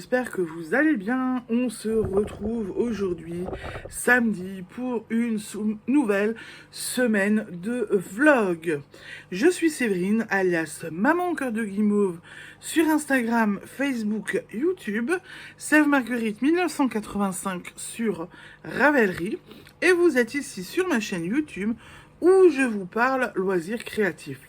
j'espère que vous allez bien. On se retrouve aujourd'hui, samedi, pour une nouvelle semaine de vlog. Je suis Séverine, alias Maman au cœur de guimauve, sur Instagram, Facebook, YouTube, Sève Marguerite 1985 sur Ravelry, et vous êtes ici sur ma chaîne YouTube où je vous parle loisirs créatifs.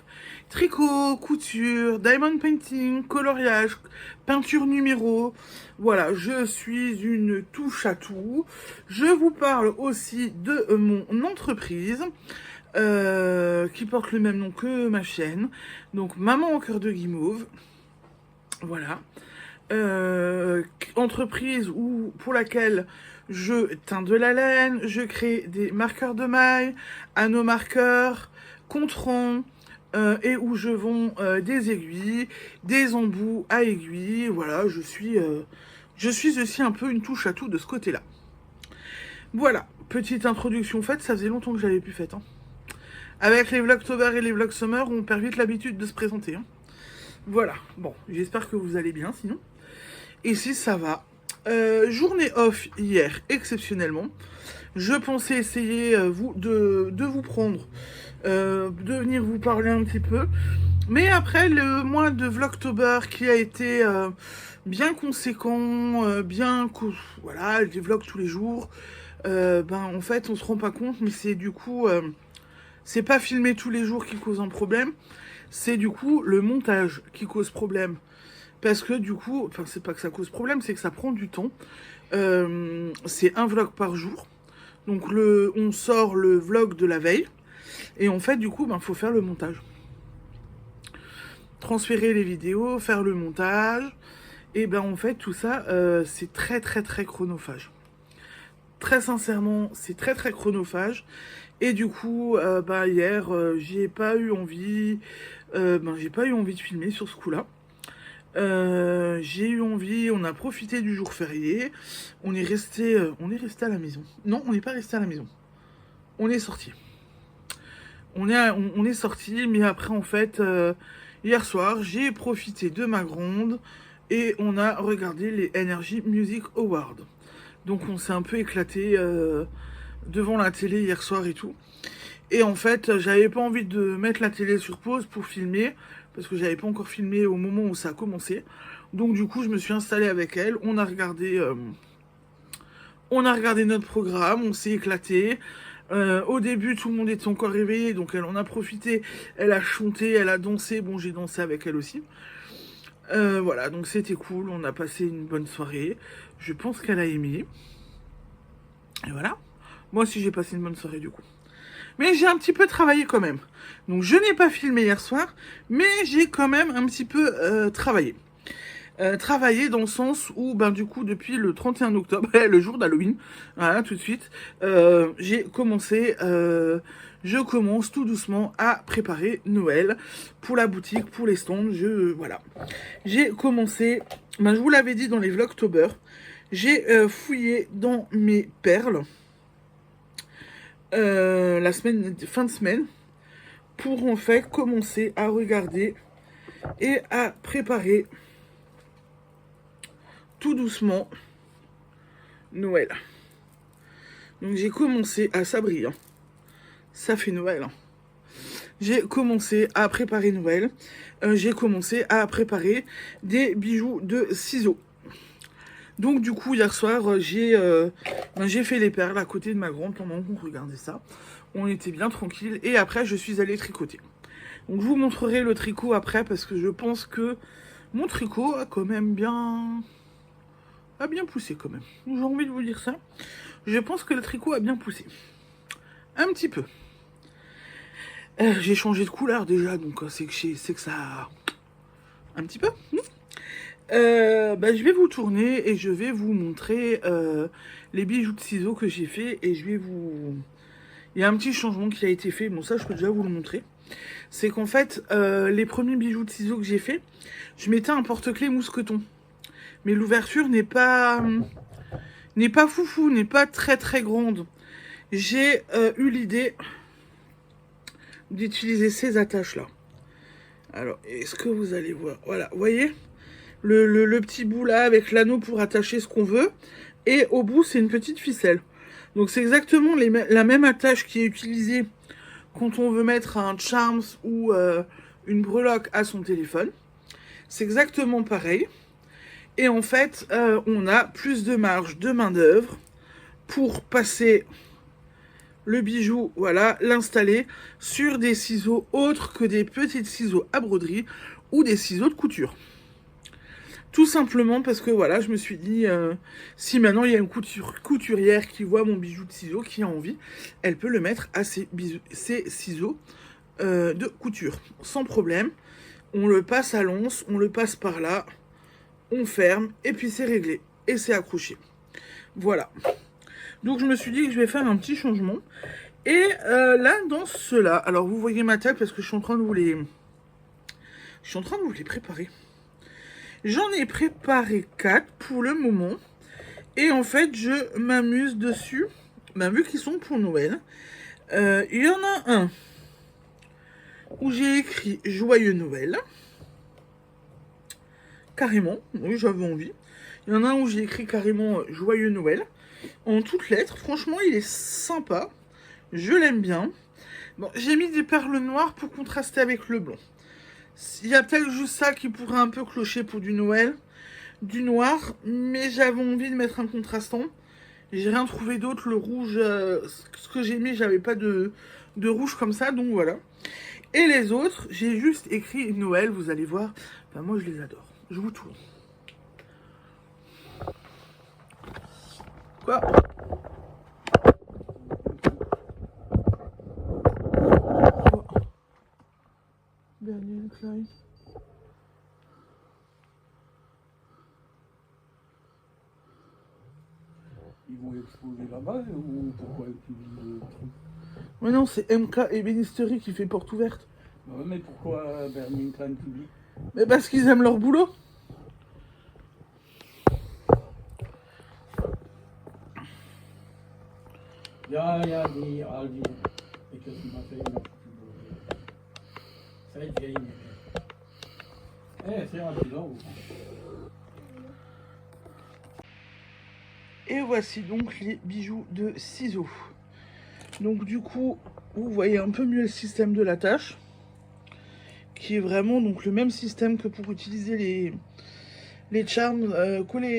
Tricot, couture, diamond painting, coloriage, peinture numéro. Voilà, je suis une touche à tout. Je vous parle aussi de mon entreprise qui porte le même nom que ma chaîne. Donc, Maman au cœur de guimauve. Voilà. Entreprise pour laquelle je teins de la laine, je crée des marqueurs de mailles, anneaux marqueurs, controns, et où je vends des aiguilles, des embouts à aiguilles. Voilà, je suis aussi un peu une touche à tout de ce côté-là. Voilà, petite introduction faite, ça faisait longtemps que je l'avais plus faite. Hein. Avec les Vlogtober et les Vlog Summer, on perd vite l'habitude de se présenter. Hein. Voilà, bon, j'espère que vous allez bien sinon. Ici, ça va. Journée off hier, exceptionnellement. Je pensais essayer de vous prendre, de venir vous parler un petit peu. Mais après le mois de Vlogtober qui a été bien conséquent, voilà, je vlog tous les jours. En fait, on se rend pas compte, mais c'est du coup, c'est pas filmer tous les jours qui cause un problème. C'est du coup le montage qui cause problème. Parce que du coup, enfin c'est pas que ça cause problème, c'est que ça prend du temps. C'est un vlog par jour. Donc on sort le vlog de la veille. Et en fait, du coup, faut faire le montage. Transférer les vidéos, faire le montage. Et en fait, tout ça, c'est très très très chronophage. Très sincèrement, c'est très très chronophage. Et du coup, hier, j'ai pas eu envie de filmer sur ce coup-là. J'ai eu envie, on a profité du jour férié, on est resté à la maison. Non, on n'est pas resté à la maison. On est sorti. On est sorti, mais après en fait, hier soir, j'ai profité de ma gronde et on a regardé les Energy Music Awards. Donc on s'est un peu éclaté devant la télé hier soir et tout. Et en fait, j'avais pas envie de mettre la télé sur pause pour filmer, parce que j'avais pas encore filmé au moment où ça a commencé. Donc du coup, je me suis installée avec elle, on a regardé notre programme, on s'est éclaté. Au début, tout le monde était encore réveillé, donc elle en a profité, elle a chanté, elle a dansé, bon j'ai dansé avec elle aussi. Voilà, donc c'était cool, on a passé une bonne soirée, je pense qu'elle a aimé. Et voilà, moi aussi j'ai passé une bonne soirée du coup. Mais j'ai un petit peu travaillé quand même. Donc je n'ai pas filmé hier soir, mais j'ai quand même un petit peu travaillé. Travaillé dans le sens où, du coup, depuis le 31 octobre, le jour d'Halloween, voilà, tout de suite, je commence tout doucement à préparer Noël pour la boutique, pour les stands, voilà. J'ai commencé, je vous l'avais dit dans les Vlogtober, j'ai fouillé dans mes perles, fin de semaine, pour en fait commencer à regarder et à préparer tout doucement Noël. Donc j'ai commencé à s'abrir. Hein. Ça fait Noël. Hein. J'ai commencé à préparer Noël. J'ai commencé à préparer des bijoux de ciseaux. Donc du coup hier soir j'ai fait les perles à côté de ma grande pendant qu'on regardait ça. On était bien tranquille et après je suis allée tricoter. Donc je vous montrerai le tricot après parce que je pense que mon tricot a quand même bien poussé quand même. J'ai envie de vous dire ça. Je pense que le tricot a bien poussé. Un petit peu. J'ai changé de couleur déjà, donc c'est que ça... Un petit peu. Je vais vous tourner et je vais vous montrer les bijoux de ciseaux que j'ai fait et je vais vous... Il y a un petit changement qui a été fait, bon ça je peux déjà vous le montrer. C'est qu'en fait, les premiers bijoux de ciseaux que j'ai fait, je mettais un porte-clés mousqueton. Mais l'ouverture n'est pas foufou, n'est pas très très grande. J'ai eu l'idée d'utiliser ces attaches là. Alors, est-ce que vous allez voir? Voilà, vous voyez? le petit bout là avec l'anneau pour attacher ce qu'on veut. Et au bout, c'est une petite ficelle. Donc c'est exactement la même attache qui est utilisée quand on veut mettre un charms ou une breloque à son téléphone. C'est exactement pareil. Et en fait, on a plus de marge de main d'œuvre pour passer le bijou, voilà, l'installer sur des ciseaux autres que des petits ciseaux à broderie ou des ciseaux de couture. Tout simplement parce que voilà, je me suis dit, si maintenant il y a une couturière qui voit mon bijou de ciseaux, qui a envie, elle peut le mettre à ses ciseaux de couture, sans problème. On le passe à l'once, on le passe par là, on ferme, et puis c'est réglé. Et c'est accroché. Voilà. Donc je me suis dit que je vais faire un petit changement. Et là, dans ceux-là, alors vous voyez ma table parce que je suis en train de vous les... Je suis en train de vous les préparer. J'en ai préparé 4 pour le moment. Et en fait, je m'amuse dessus. Bah, vu qu'ils sont pour Noël. Il y en a un où j'ai écrit Joyeux Noël. Carrément, oui, j'avais envie. Il y en a un où j'ai écrit carrément Joyeux Noël. En toutes lettres. Franchement, il est sympa. Je l'aime bien. Bon, j'ai mis des perles noires pour contraster avec le blanc. Il y a peut-être juste ça qui pourrait un peu clocher pour du Noël. Du noir, mais j'avais envie de mettre un contrastant. J'ai rien trouvé d'autre. Le rouge, ce que j'ai mis, j'avais pas de rouge comme ça, donc voilà. Et les autres, j'ai juste écrit Noël, vous allez voir. Enfin, moi, je les adore. Je vous tourne. Quoi? Berlin Klein. Ils vont exposer là-bas ou pourquoi ils publient le truc? Mais non, c'est MK et Bénisterie qui fait porte ouverte. Ouais, mais pourquoi Berlin Klein publie? Mais parce qu'ils aiment leur boulot. Ja, ja, die Aldi. Ik heb het maar veel. Zij Jane. C'est rapide. Et voici donc les bijoux de ciseaux. Donc du coup, vous voyez un peu mieux le système de l'attache, qui est vraiment donc le même système que pour utiliser les charms,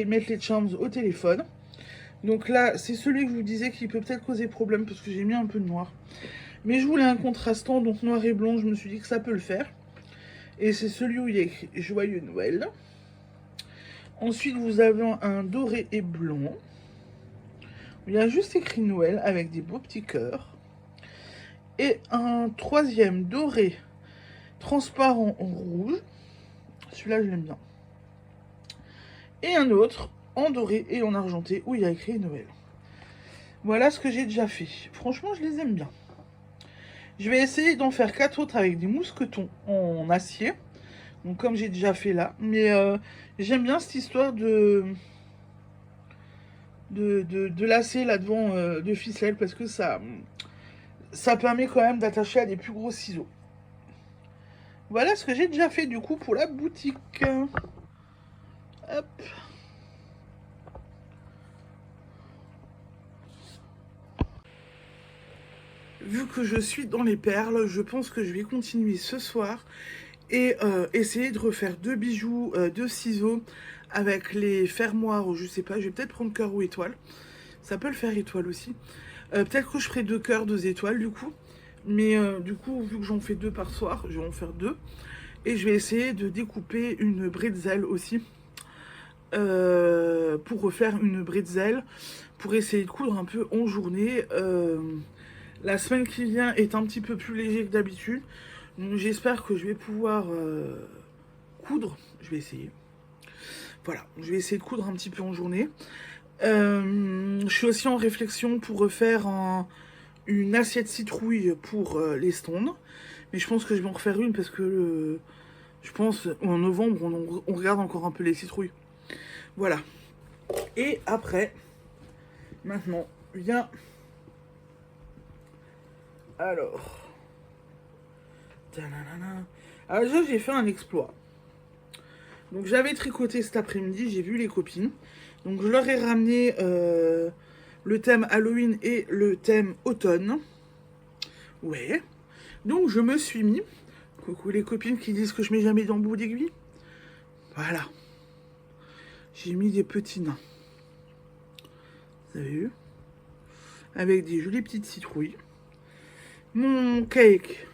mettre les charms au téléphone. Donc là, c'est celui que je vous disais qui peut peut-être causer problème parce que j'ai mis un peu de noir. Mais je voulais un contrastant, donc noir et blanc, je me suis dit que ça peut le faire. Et c'est celui où il y a écrit Joyeux Noël. Ensuite, vous avez un doré et blanc. Il y a juste écrit Noël avec des beaux petits cœurs. Et un troisième doré transparent en rouge. Celui-là, je l'aime bien. Et un autre en doré et en argenté où il y a écrit Noël. Voilà ce que j'ai déjà fait. Franchement, je les aime bien. Je vais essayer d'en faire 4 autres avec des mousquetons en acier. Donc comme j'ai déjà fait là. Mais j'aime bien cette histoire de lacets là-devant de ficelle. Parce que ça permet quand même d'attacher à des plus gros ciseaux. Voilà ce que j'ai déjà fait du coup pour la boutique. Hop. Vu que je suis dans les perles, je pense que je vais continuer ce soir et essayer de refaire 2 bijoux de ciseaux avec les fermoirs ou je sais pas, je vais peut-être prendre cœur ou étoile. Ça peut le faire étoile aussi. Peut-être que je ferai 2 cœurs, 2 étoiles du coup. Mais du coup, vu que j'en fais 2 par soir, je vais en faire 2. Et je vais essayer de découper une bretzel aussi. Pour refaire une bretzel. Pour essayer de coudre un peu en journée. La semaine qui vient est un petit peu plus léger que d'habitude. Donc j'espère que je vais pouvoir coudre. Je vais essayer. Voilà, je vais essayer de coudre un petit peu en journée. Je suis aussi en réflexion pour refaire une assiette citrouille pour les stands. Mais je pense que je vais en refaire une parce que je pense en novembre on regarde encore un peu les citrouilles. Voilà. Et après, maintenant, vient... Alors... Alors déjà j'ai fait un exploit. Donc j'avais tricoté cet après-midi, j'ai vu les copines. Donc je leur ai ramené le thème Halloween et le thème automne. Ouais. Donc je me suis mis. Coucou les copines qui disent que je mets jamais d'embout d'aiguille. Voilà. J'ai mis des petits nains. Vous avez vu? Avec des jolies petites citrouilles. Mon cake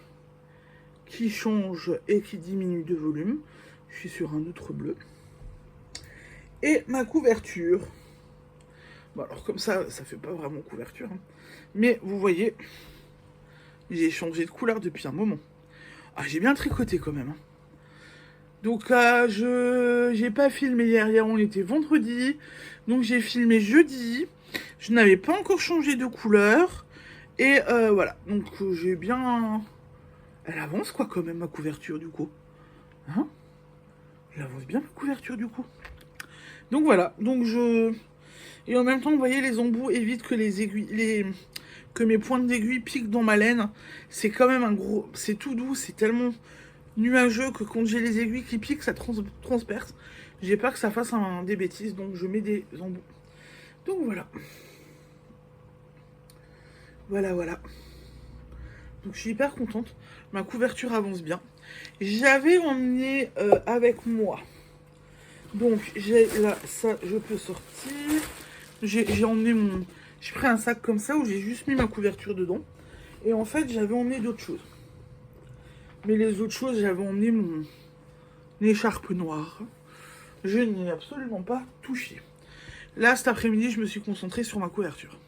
qui change et qui diminue de volume. Je suis sur un autre bleu. Et ma couverture. Bon, alors comme ça fait pas vraiment couverture. Hein. Mais vous voyez, j'ai changé de couleur depuis un moment. Ah, j'ai bien tricoté quand même. Hein. Donc là, j'ai pas filmé hier, on était vendredi. Donc j'ai filmé jeudi. Je n'avais pas encore changé de couleur. Et voilà, donc j'ai bien... Elle avance quoi quand même ma couverture du coup. Hein? Elle avance bien ma couverture du coup. Donc voilà, donc je... Et en même temps, vous voyez, les embouts évitent que les aiguilles... que mes pointes d'aiguille piquent dans ma laine. C'est quand même un gros... C'est tout doux, c'est tellement nuageux que quand j'ai les aiguilles qui piquent, ça transperce. J'ai peur que ça fasse des bêtises, donc je mets des embouts. Donc voilà. Voilà. Donc je suis hyper contente. Ma couverture avance bien. J'avais emmené avec moi. Donc j'ai là, ça je peux sortir. J'ai emmené mon... J'ai pris un sac comme ça où j'ai juste mis ma couverture dedans. Et en fait j'avais emmené d'autres choses. Mais les autres choses, j'avais emmené mon écharpe noire. Je n'y ai absolument pas touché. Là cet après-midi je me suis concentrée sur ma couverture.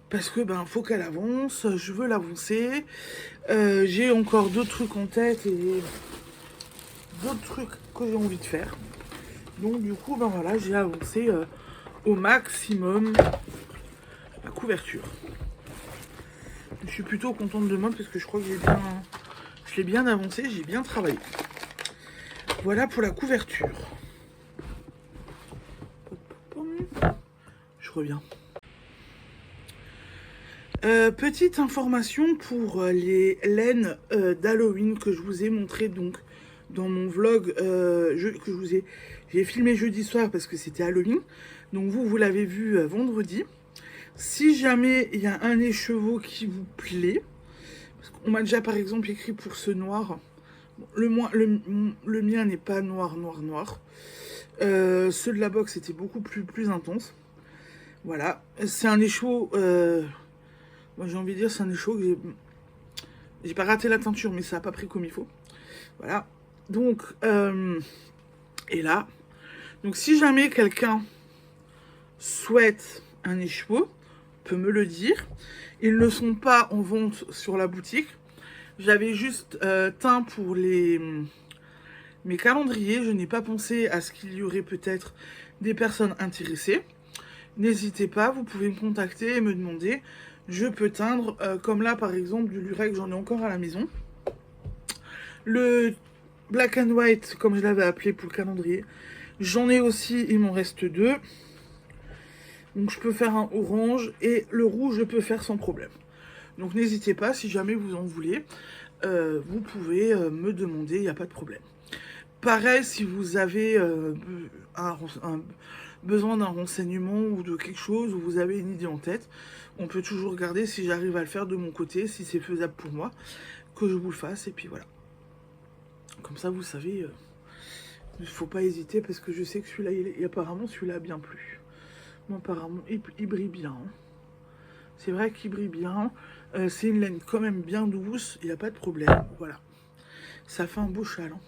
Parce que faut qu'elle avance, je veux l'avancer. J'ai encore d'autres trucs en tête et d'autres trucs que j'ai envie de faire. Donc du coup, voilà, j'ai avancé au maximum la couverture. Je suis plutôt contente de moi parce que je crois que je l'ai bien avancé, j'ai bien travaillé. Voilà pour la couverture. Je reviens. Petite information pour les laines d'Halloween que je vous ai montré donc dans mon vlog j'ai filmé jeudi soir parce que c'était Halloween. Donc vous l'avez vu vendredi. Si jamais il y a un écheveau qui vous plaît, parce qu'on m'a déjà par exemple écrit pour ce noir. Le mien n'est pas noir. Ceux de la box étaient beaucoup plus intenses. Voilà, c'est un écheveau. Moi j'ai envie de dire c'est un écheveau que j'ai pas raté la teinture mais ça a pas pris comme il faut. Voilà. Donc et là. Donc si jamais quelqu'un souhaite un écheveau, peut me le dire. Ils ne sont pas en vente sur la boutique. J'avais juste teint pour mes calendriers. Je n'ai pas pensé à ce qu'il y aurait peut-être des personnes intéressées. N'hésitez pas, vous pouvez me contacter et me demander. Je peux teindre, comme là par exemple du lurex, j'en ai encore à la maison. Le black and white, comme je l'avais appelé pour le calendrier, j'en ai aussi, il m'en reste 2. Donc je peux faire un orange et le rouge je peux faire sans problème. Donc n'hésitez pas, si jamais vous en voulez, vous pouvez me demander, il n'y a pas de problème. Pareil, si vous avez besoin d'un renseignement ou de quelque chose, ou vous avez une idée en tête, on peut toujours regarder si j'arrive à le faire de mon côté, si c'est faisable pour moi, que je vous le fasse, et puis voilà. Comme ça, vous savez, il ne faut pas hésiter, parce que je sais que celui-là, apparemment, celui-là a bien plu. Bon, apparemment, il brille bien. Hein. C'est vrai qu'il brille bien. C'est une laine quand même bien douce, il n'y a pas de problème, voilà. Ça fait un beau châle. Hein.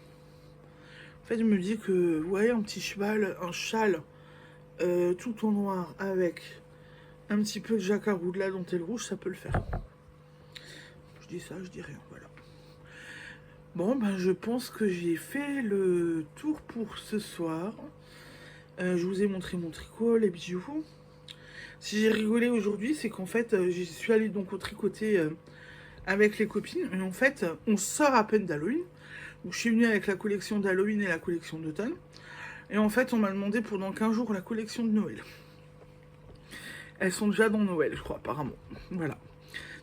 En fait, je me dis que, vous voyez, un petit cheval, un châle tout en noir avec un petit peu de jacquard ou de la dentelle rouge, ça peut le faire. Je dis ça, je dis rien, voilà. Bon, je pense que j'ai fait le tour pour ce soir. Je vous ai montré mon tricot, les bijoux. Si j'ai rigolé aujourd'hui, c'est qu'en fait, je suis allée donc au tricoter avec les copines. Et en fait, on sort à peine d'Halloween. Donc, je suis venue avec la collection d'Halloween et la collection d'automne. Et en fait, on m'a demandé pour dans 15 jours la collection de Noël. Elles sont déjà dans Noël, je crois, apparemment. Voilà.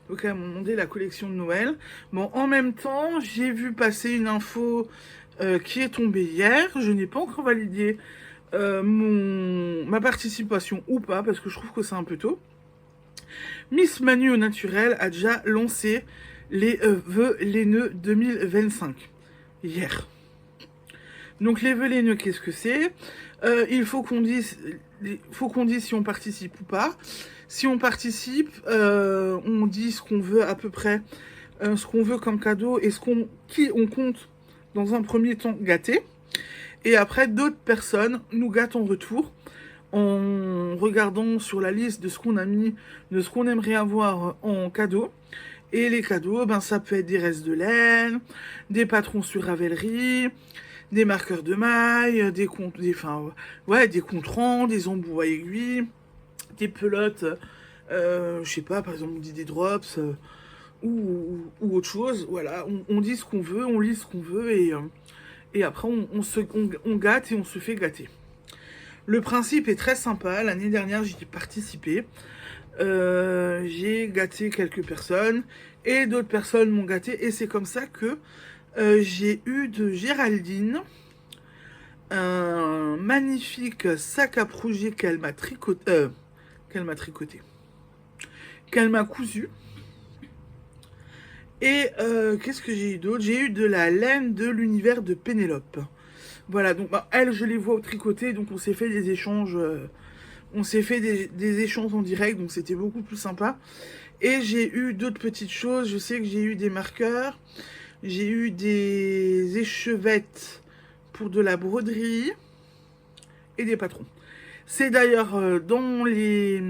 Donc, elles m'ont demandé la collection de Noël. Bon, en même temps, j'ai vu passer une info qui est tombé hier. Je n'ai pas encore validé ma participation ou pas, parce que je trouve que c'est un peu tôt. Miss Manu au naturel a déjà lancé les vœux laineux 2025 hier. Donc les vœux laineux, qu'est-ce que c'est? Il faut qu'on dise si on participe ou pas. Si on participe, on dit ce qu'on veut à peu près, ce qu'on veut comme cadeau et qui on compte dans un premier temps gâter. Et après, d'autres personnes nous gâtent en retour en regardant sur la liste de ce qu'on a mis, de ce qu'on aimerait avoir en cadeau. Et les cadeaux, ben, ça peut être des restes de laine, des patrons sur Ravelry, des marqueurs de mailles, des contrants, des embouts à aiguilles, des pelotes, je sais pas, par exemple, on dit des drops ou autre chose. Voilà, on dit ce qu'on veut, on lit ce qu'on veut et après on gâte et on se fait gâter. Le principe est très sympa. L'année dernière, j'y ai participé. J'ai gâté quelques personnes et d'autres personnes m'ont gâté. Et c'est comme ça que j'ai eu de Géraldine un magnifique sac à projet qu'elle m'a tricoté. Qu'elle m'a cousu. Et qu'est-ce que j'ai eu d'autre? J'ai eu de la laine de l'univers de Pénélope. Voilà, donc bah, elle, je les vois au tricoté, donc on s'est fait des échanges, des échanges en direct, donc c'était beaucoup plus sympa. Et j'ai eu d'autres petites choses, je sais que j'ai eu des marqueurs, j'ai eu des échevettes pour de la broderie et des patrons. C'est d'ailleurs dans les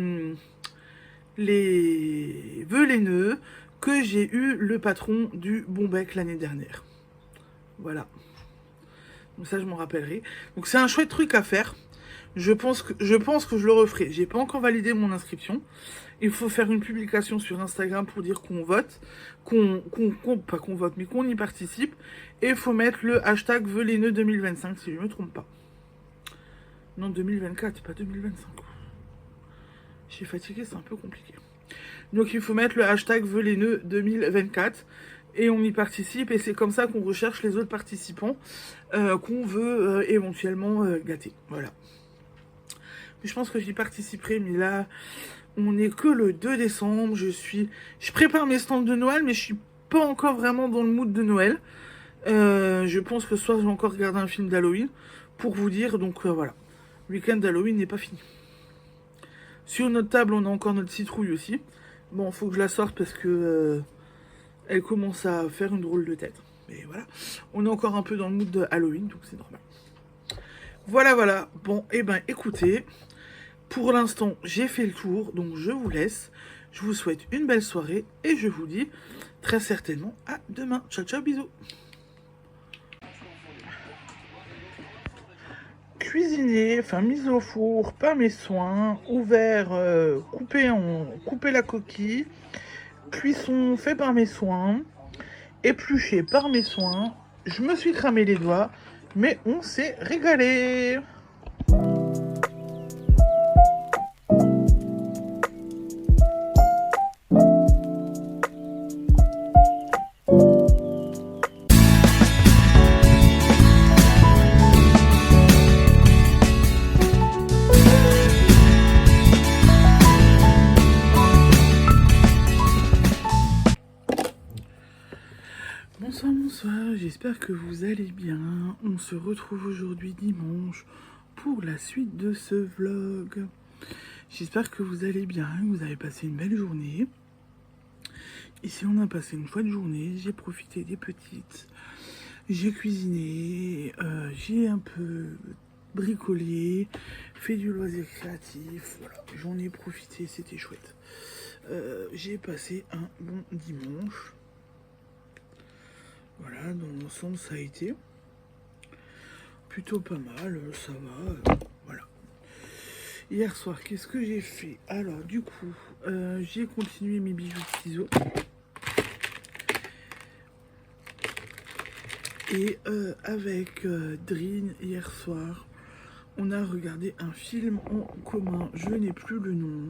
vœux laineux que j'ai eu le patron du Bon Bec l'année dernière. Voilà. Donc ça, je m'en rappellerai. Donc c'est un chouette truc à faire. Je pense que je le referai. J'ai pas encore validé mon inscription. Il faut faire une publication sur Instagram pour dire qu'on vote. Pas qu'on vote, mais qu'on y participe. Et il faut mettre le hashtag vœux laineux 2025, si je ne me trompe pas. Non, 2024, pas 2025. Je suis fatiguée, c'est un peu compliqué. Donc il faut mettre le hashtag vœux laineux 2024. Et on y participe, et c'est comme ça qu'on recherche les autres participants qu'on veut éventuellement gâter. Voilà. Mais je pense que j'y participerai, mais là, on n'est que le 2 décembre. Je prépare mes stands de Noël, mais je suis pas encore vraiment dans le mood de Noël. Je pense que ce soir, je vais encore regarder un film d'Halloween pour vous dire. Donc voilà, le week-end d'Halloween n'est pas fini. Sur notre table, on a encore notre citrouille aussi. Bon, faut que je la sorte parce que... elle commence à faire une drôle de tête. Mais voilà. On est encore un peu dans le mood de Halloween, donc c'est normal. Voilà. Bon, et ben écoutez. Pour l'instant, j'ai fait le tour. Donc je vous laisse. Je vous souhaite une belle soirée. Et je vous dis très certainement à demain. Ciao, bisous. Cuisiner, enfin mise au four, pas mes soins. Ouvert, coupé la coquille. Cuisson fait par mes soins, épluché par mes soins. Je me suis cramé les doigts, mais on s'est régalé. Bonsoir, j'espère que vous allez bien. On se retrouve aujourd'hui dimanche pour la suite de ce vlog. J'espère que vous allez bien, que vous avez passé une belle journée. Ici on a passé une chouette journée, j'ai profité des petites, j'ai cuisiné, j'ai un peu bricolé, fait du loisir créatif, voilà, j'en ai profité, c'était chouette. J'ai passé un bon dimanche. Voilà, dans l'ensemble, ça a été plutôt pas mal, ça va, voilà. Hier soir, qu'est-ce que j'ai fait? Alors, du coup, j'ai continué mes bijoux de ciseaux. Et avec Drin, hier soir, on a regardé un film en commun. Je n'ai plus le nom.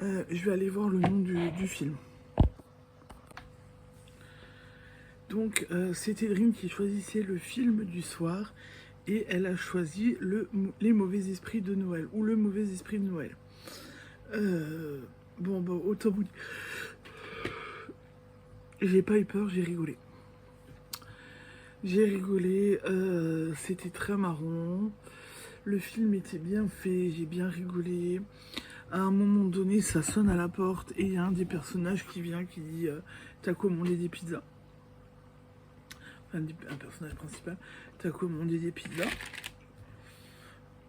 Je vais aller voir le nom du film. Donc c'était Dream qui choisissait le film du soir et elle a choisi les mauvais esprits de Noël ou le mauvais esprit de Noël. Bon, autant vous dire. J'ai pas eu peur, j'ai rigolé. J'ai rigolé, c'était très marrant. Le film était bien fait, j'ai bien rigolé. À un moment donné, ça sonne à la porte et il y a un des personnages qui vient qui dit t'as commandé des pizzas. Enfin, un personnage principal, t'as commandé des pizzas.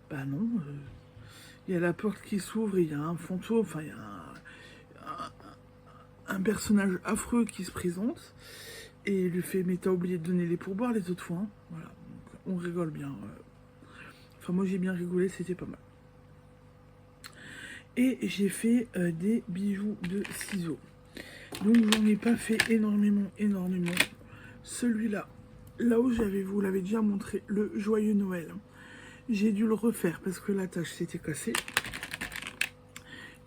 Bah non. Il y a la porte qui s'ouvre et il y a un fantôme, enfin il y a un personnage affreux qui se présente et il lui fait mais t'as oublié de donner les pourboires les autres fois. Hein. Voilà, donc, on rigole bien. Enfin moi j'ai bien rigolé, c'était pas mal. Et j'ai fait des bijoux de ciseaux. Donc j'en ai pas fait énormément. Celui-là, là où vous l'avez déjà montré, le joyeux Noël. J'ai dû le refaire parce que la tâche s'était cassée.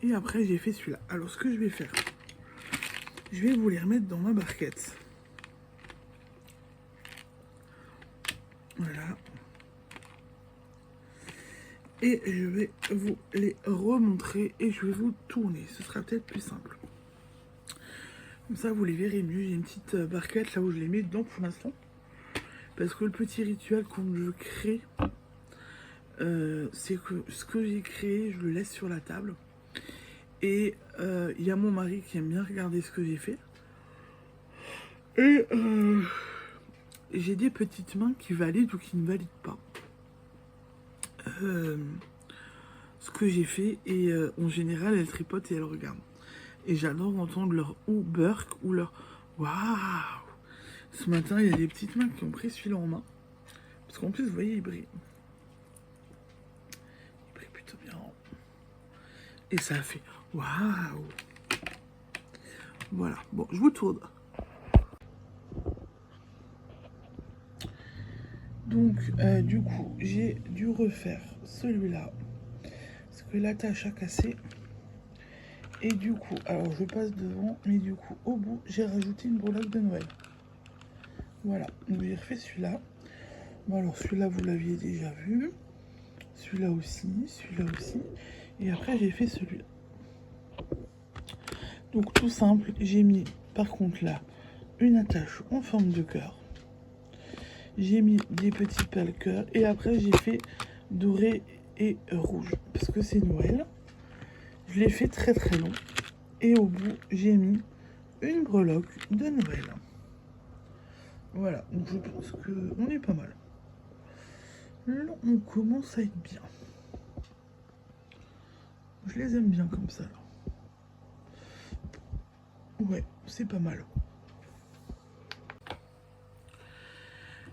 Et après j'ai fait celui-là. Alors ce que je vais faire, je vais vous les remettre dans ma barquette. Voilà. Et je vais vous les remontrer et je vais vous tourner. Ce sera peut-être plus simple. Comme ça, vous les verrez mieux. J'ai une petite barquette là où je les mets dedans pour l'instant. Parce que le petit rituel quand je crée, c'est que ce que j'ai créé, je le laisse sur la table. Et il y a mon mari qui aime bien regarder ce que j'ai fait. Et j'ai des petites mains qui valident ou qui ne valident pas ce que j'ai fait. Et en général, elles tripotent et elles regardent. Et j'adore entendre leur ou burk ou leur waouh. Ce matin, il y a des petites mains qui ont pris celui-là en main. Parce qu'en plus, vous voyez, il brille. Il brille plutôt bien. Et ça a fait waouh. Voilà. Bon, je vous tourne. Donc, du coup, j'ai dû refaire celui-là. Parce que la tâche a cassé. Et du coup, alors je passe devant, mais du coup, au bout, j'ai rajouté une breloque de Noël. Voilà, donc j'ai refait celui-là. Bon, alors celui-là, vous l'aviez déjà vu. Celui-là aussi, celui-là aussi. Et après, j'ai fait celui-là. Donc, tout simple, j'ai mis, par contre, là, une attache en forme de cœur. J'ai mis des petits pales cœur. Et après, j'ai fait doré et rouge. Parce que c'est Noël. Je l'ai fait très très long. Et au bout, j'ai mis une breloque de Noël. Voilà, donc je pense qu'on est pas mal. Là, on commence à être bien. Je les aime bien comme ça, là. Ouais, c'est pas mal.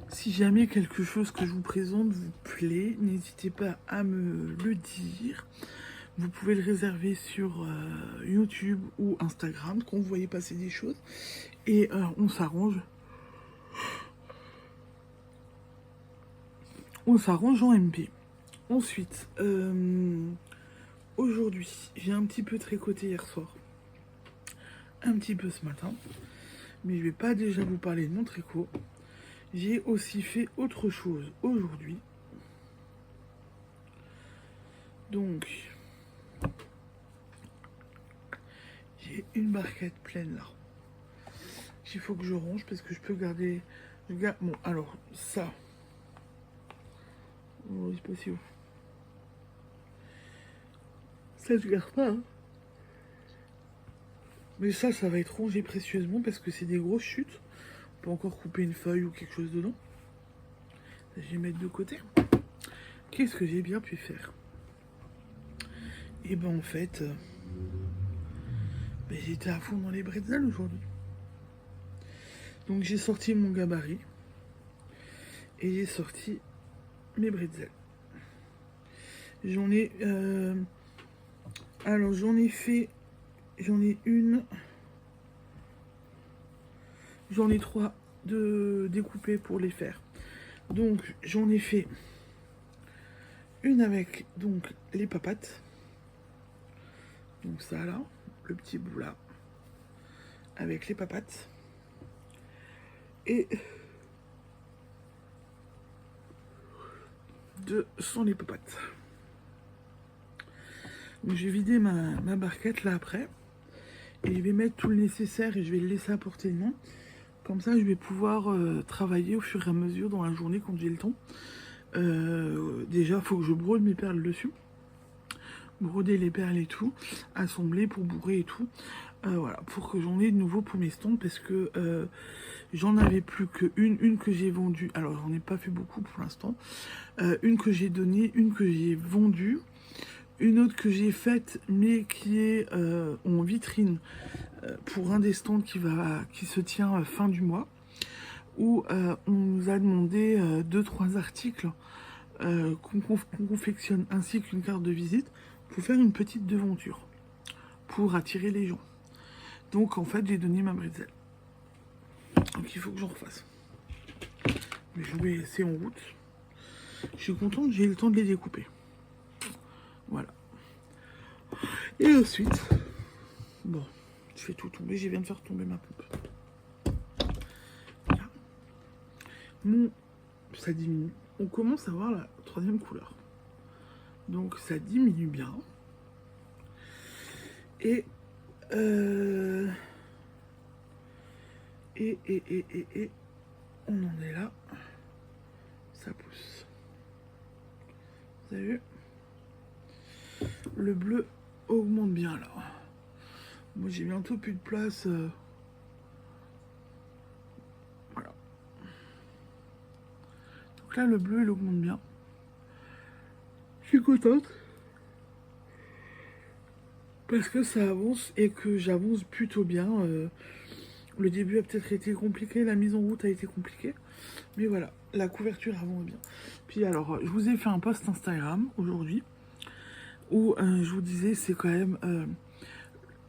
Si jamais quelque chose que je vous présente vous plaît, n'hésitez pas à me le dire. Vous pouvez le réserver sur YouTube ou Instagram quand vous voyez passer des choses. Et on s'arrange. On s'arrange en MP. Ensuite, aujourd'hui, j'ai un petit peu tricoté hier soir. Un petit peu ce matin. Mais je vais pas déjà vous parler de mon tricot. J'ai aussi fait autre chose aujourd'hui. Donc, j'ai une barquette pleine là. Il faut que je range parce que je peux garder... Bon, alors, ça... Oh, c'est pas si haut. Ça, je garde pas. Hein. Mais ça va être rangé précieusement parce que c'est des grosses chutes. On peut encore couper une feuille ou quelque chose dedans. Je vais mettre de côté. Qu'est-ce que j'ai bien pu faire? Et ben en fait, j'étais à fond dans les bretzels aujourd'hui. Donc j'ai sorti mon gabarit. Et j'ai sorti mes bretzels. J'en ai... alors j'en ai fait... J'en ai une... J'en ai 3 de découpés pour les faire. Donc j'en ai fait une avec donc les papates. Donc ça là, le petit bout là. Avec les papates. Et de son les popotes. Donc je vais vider ma barquette là après. Et je vais mettre tout le nécessaire et je vais le laisser à portée de main. Comme ça, je vais pouvoir travailler au fur et à mesure dans la journée quand j'ai le temps. Déjà, il faut que je brode mes perles dessus. Broder les perles et tout. Assembler pour bourrer et tout. Voilà, pour que j'en ai de nouveau pour mes stands. Parce que j'en avais plus qu'une que j'ai vendue. Alors, j'en ai pas fait beaucoup pour l'instant. Une que j'ai donnée, une que j'ai vendue. Une autre que j'ai faite, mais qui est en vitrine pour un des stands qui se tient fin du mois, où on nous a demandé 2-3 articles qu'on confectionne, ainsi qu'une carte de visite, pour faire une petite devanture, pour attirer les gens. Donc en fait, j'ai donné ma bretzel. Donc il faut que j'en refasse. Mais je vais laisser en route. Je suis contente, j'ai eu le temps de les découper. Voilà. Et ensuite, bon, je fais tout tomber, je viens de faire tomber ma pompe. Voilà. Bon, ça diminue. On commence à voir la troisième couleur. Donc ça diminue bien. Et on en est là. Ça pousse. Vous avez vu? Le bleu augmente bien là. Moi j'ai bientôt plus de place. Voilà. Donc là le bleu il augmente bien. Je suis contente. Parce que ça avance et que j'avance plutôt bien. Le début a peut-être été compliqué, la mise en route a été compliquée. Mais voilà, la couverture avance bien. Puis alors, je vous ai fait un post Instagram aujourd'hui. Où je vous disais, c'est quand même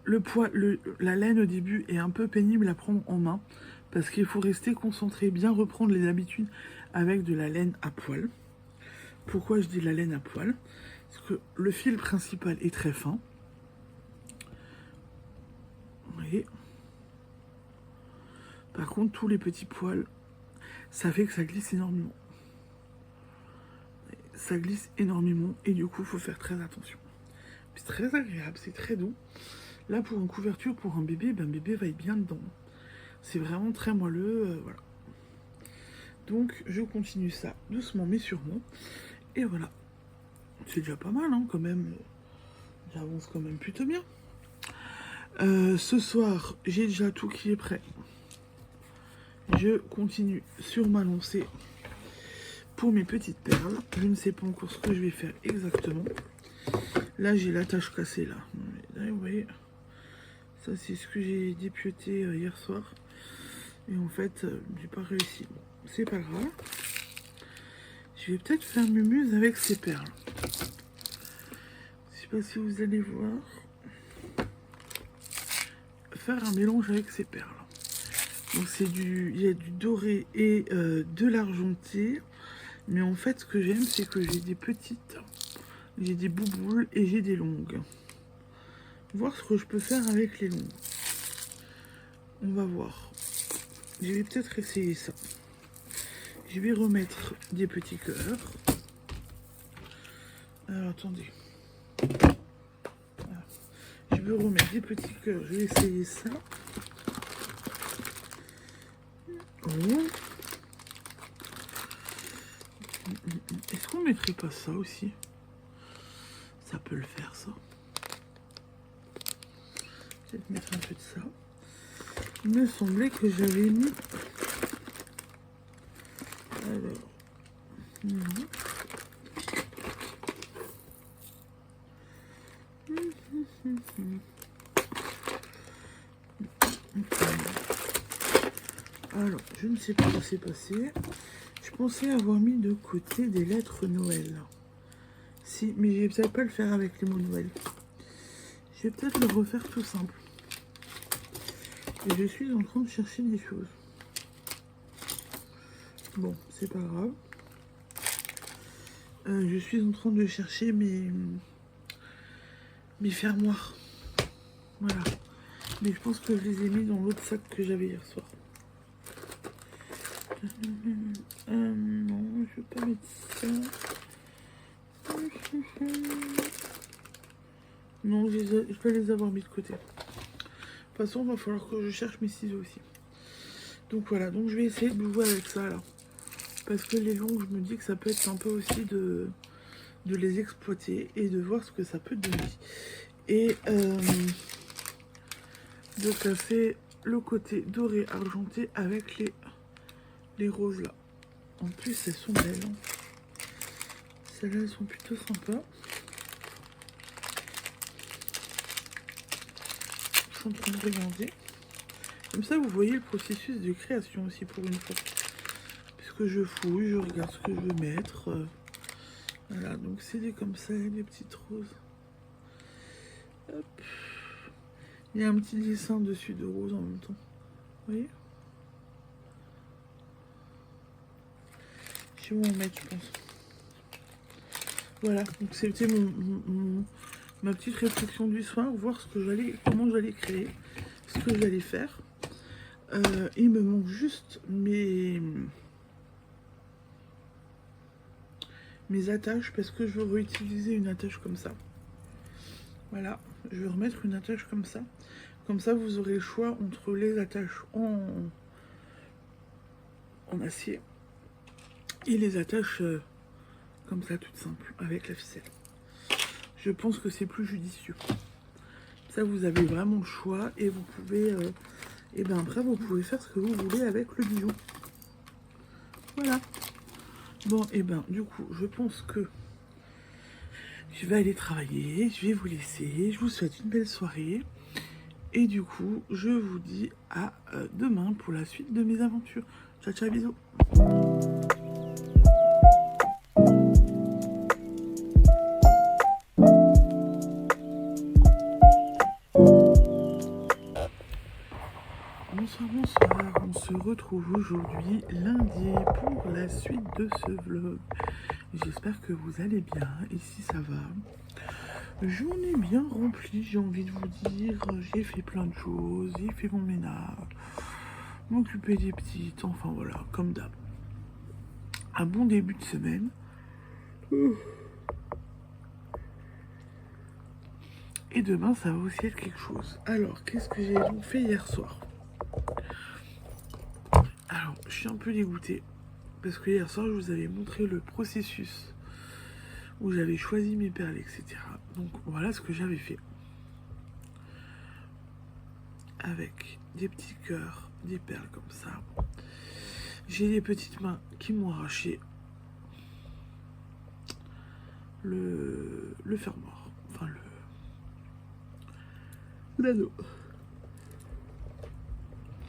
la laine au début est un peu pénible à prendre en main parce qu'il faut rester concentré, bien reprendre les habitudes avec de la laine à poil. Pourquoi je dis la laine à poil? Parce que le fil principal est très fin. Vous voyez. Par contre, tous les petits poils, ça fait que ça glisse énormément. Ça glisse énormément et du coup, il faut faire très attention. C'est très agréable, c'est très doux. Là, pour une couverture, pour un bébé, ben, bébé va être bien dedans. C'est vraiment très moelleux, voilà. Donc, je continue ça doucement mais sûrement. Et voilà. C'est déjà pas mal, hein, quand même. J'avance quand même plutôt bien. Ce soir, j'ai déjà tout qui est prêt. Je continue sur ma lancée pour mes petites perles. Je ne sais pas encore ce que je vais faire exactement. Là, j'ai l'attache cassée, là. Là, vous voyez, ça, c'est ce que j'ai dépioté hier soir. Et en fait, j'ai pas réussi. Bon, c'est pas grave. Je vais peut-être faire mumuse avec ces perles. Je sais pas si vous allez voir. Faire un mélange avec ces perles. Donc, il y a du doré et de l'argenté. Mais en fait, ce que j'aime, c'est que j'ai des petites... J'ai des bouboules et j'ai des longues. Voir ce que je peux faire avec les longues. On va voir. Je vais peut-être essayer ça. Je vais remettre des petits cœurs. Alors, attendez. Voilà. Je vais remettre des petits cœurs. Je vais essayer ça. Oh. Est-ce qu'on mettrait pas ça aussi? Ça peut le faire, ça. Peut-être mettre un peu de ça. Il me semblait que j'avais mis... Alors... Non. Alors, je ne sais pas ce qui s'est passé. Je pensais avoir mis de côté des lettres Noël. Si, mais je vais peut-être pas le faire avec les mots Noël. Je vais peut-être le refaire tout simple. Et je suis en train de chercher des choses. Bon, c'est pas grave. Je suis en train de chercher mes fermoirs. Voilà. Mais je pense que je les ai mis dans l'autre sac que j'avais hier soir. Non, je vais pas mettre ça. Non, je vais les avoir mis de côté. De toute façon, il va falloir que je cherche mes ciseaux aussi. Donc voilà, donc je vais essayer de jouer avec ça là. Parce que les longs, je me dis que ça peut être sympa aussi de les exploiter et de voir ce que ça peut donner. Et de casser le côté doré argenté avec les roses là. En plus, elles sont belles. Hein. Celles-là, elles sont plutôt sympas. Je suis en train de regarder. Comme ça, vous voyez le processus de création aussi pour une fois. Puisque je fouille, je regarde ce que je veux mettre. Voilà, donc c'est des comme ça, des petites roses. Hop. Il y a un petit dessin dessus de rose en même temps. Vous voyez? Je sais où en mettre, je pense. Voilà, donc c'était ma petite réflexion du soir, voir comment j'allais créer, ce que j'allais faire. Il me manque juste mes attaches parce que je veux réutiliser une attache comme ça. Voilà, je vais remettre une attache comme ça. Comme ça, vous aurez le choix entre les attaches en acier et les attaches comme ça, toutes simples, avec la ficelle. Je pense que c'est plus judicieux. Ça, vous avez vraiment le choix et vous pouvez... et bien après, vous pouvez faire ce que vous voulez avec le bijou. Voilà. Bon, et ben du coup, je pense que je vais aller travailler. Je vais vous laisser. Je vous souhaite une belle soirée. Et du coup, je vous dis à demain pour la suite de mes aventures. Ciao, ciao, bisous. Bonsoir, on se retrouve aujourd'hui lundi pour la suite de ce vlog. J'espère que vous allez bien, ici ça va. Journée bien remplie, j'ai envie de vous dire, j'ai fait plein de choses, j'ai fait mon ménage, m'occuper des petites, enfin voilà, comme d'hab. Un bon début de semaine. Et demain ça va aussi être quelque chose. Alors, qu'est-ce que j'ai donc fait hier soir ? Alors, je suis un peu dégoûtée parce que hier soir, je vous avais montré le processus où j'avais choisi mes perles, etc. Donc, voilà ce que j'avais fait. Avec des petits cœurs, des perles comme ça. J'ai les petites mains qui m'ont arraché le fermoir. Enfin, l'anneau.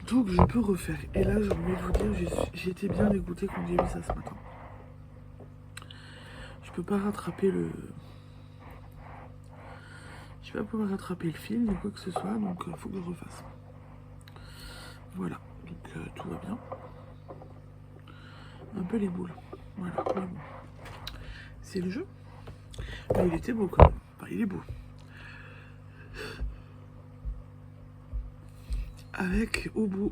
Donc je peux refaire. Et là, j'ai envie de vous dire, j'ai été bien dégoûtée quand j'ai vu ça ce matin. Je peux pas rattraper le... Je vais pas pouvoir rattraper le fil ni quoi que ce soit, donc il faut que je refasse. Voilà, donc tout va bien. Un peu les boules. Voilà, mais bon. C'est le jeu. Mais il était beau quand même. Enfin, il est beau. Avec au bout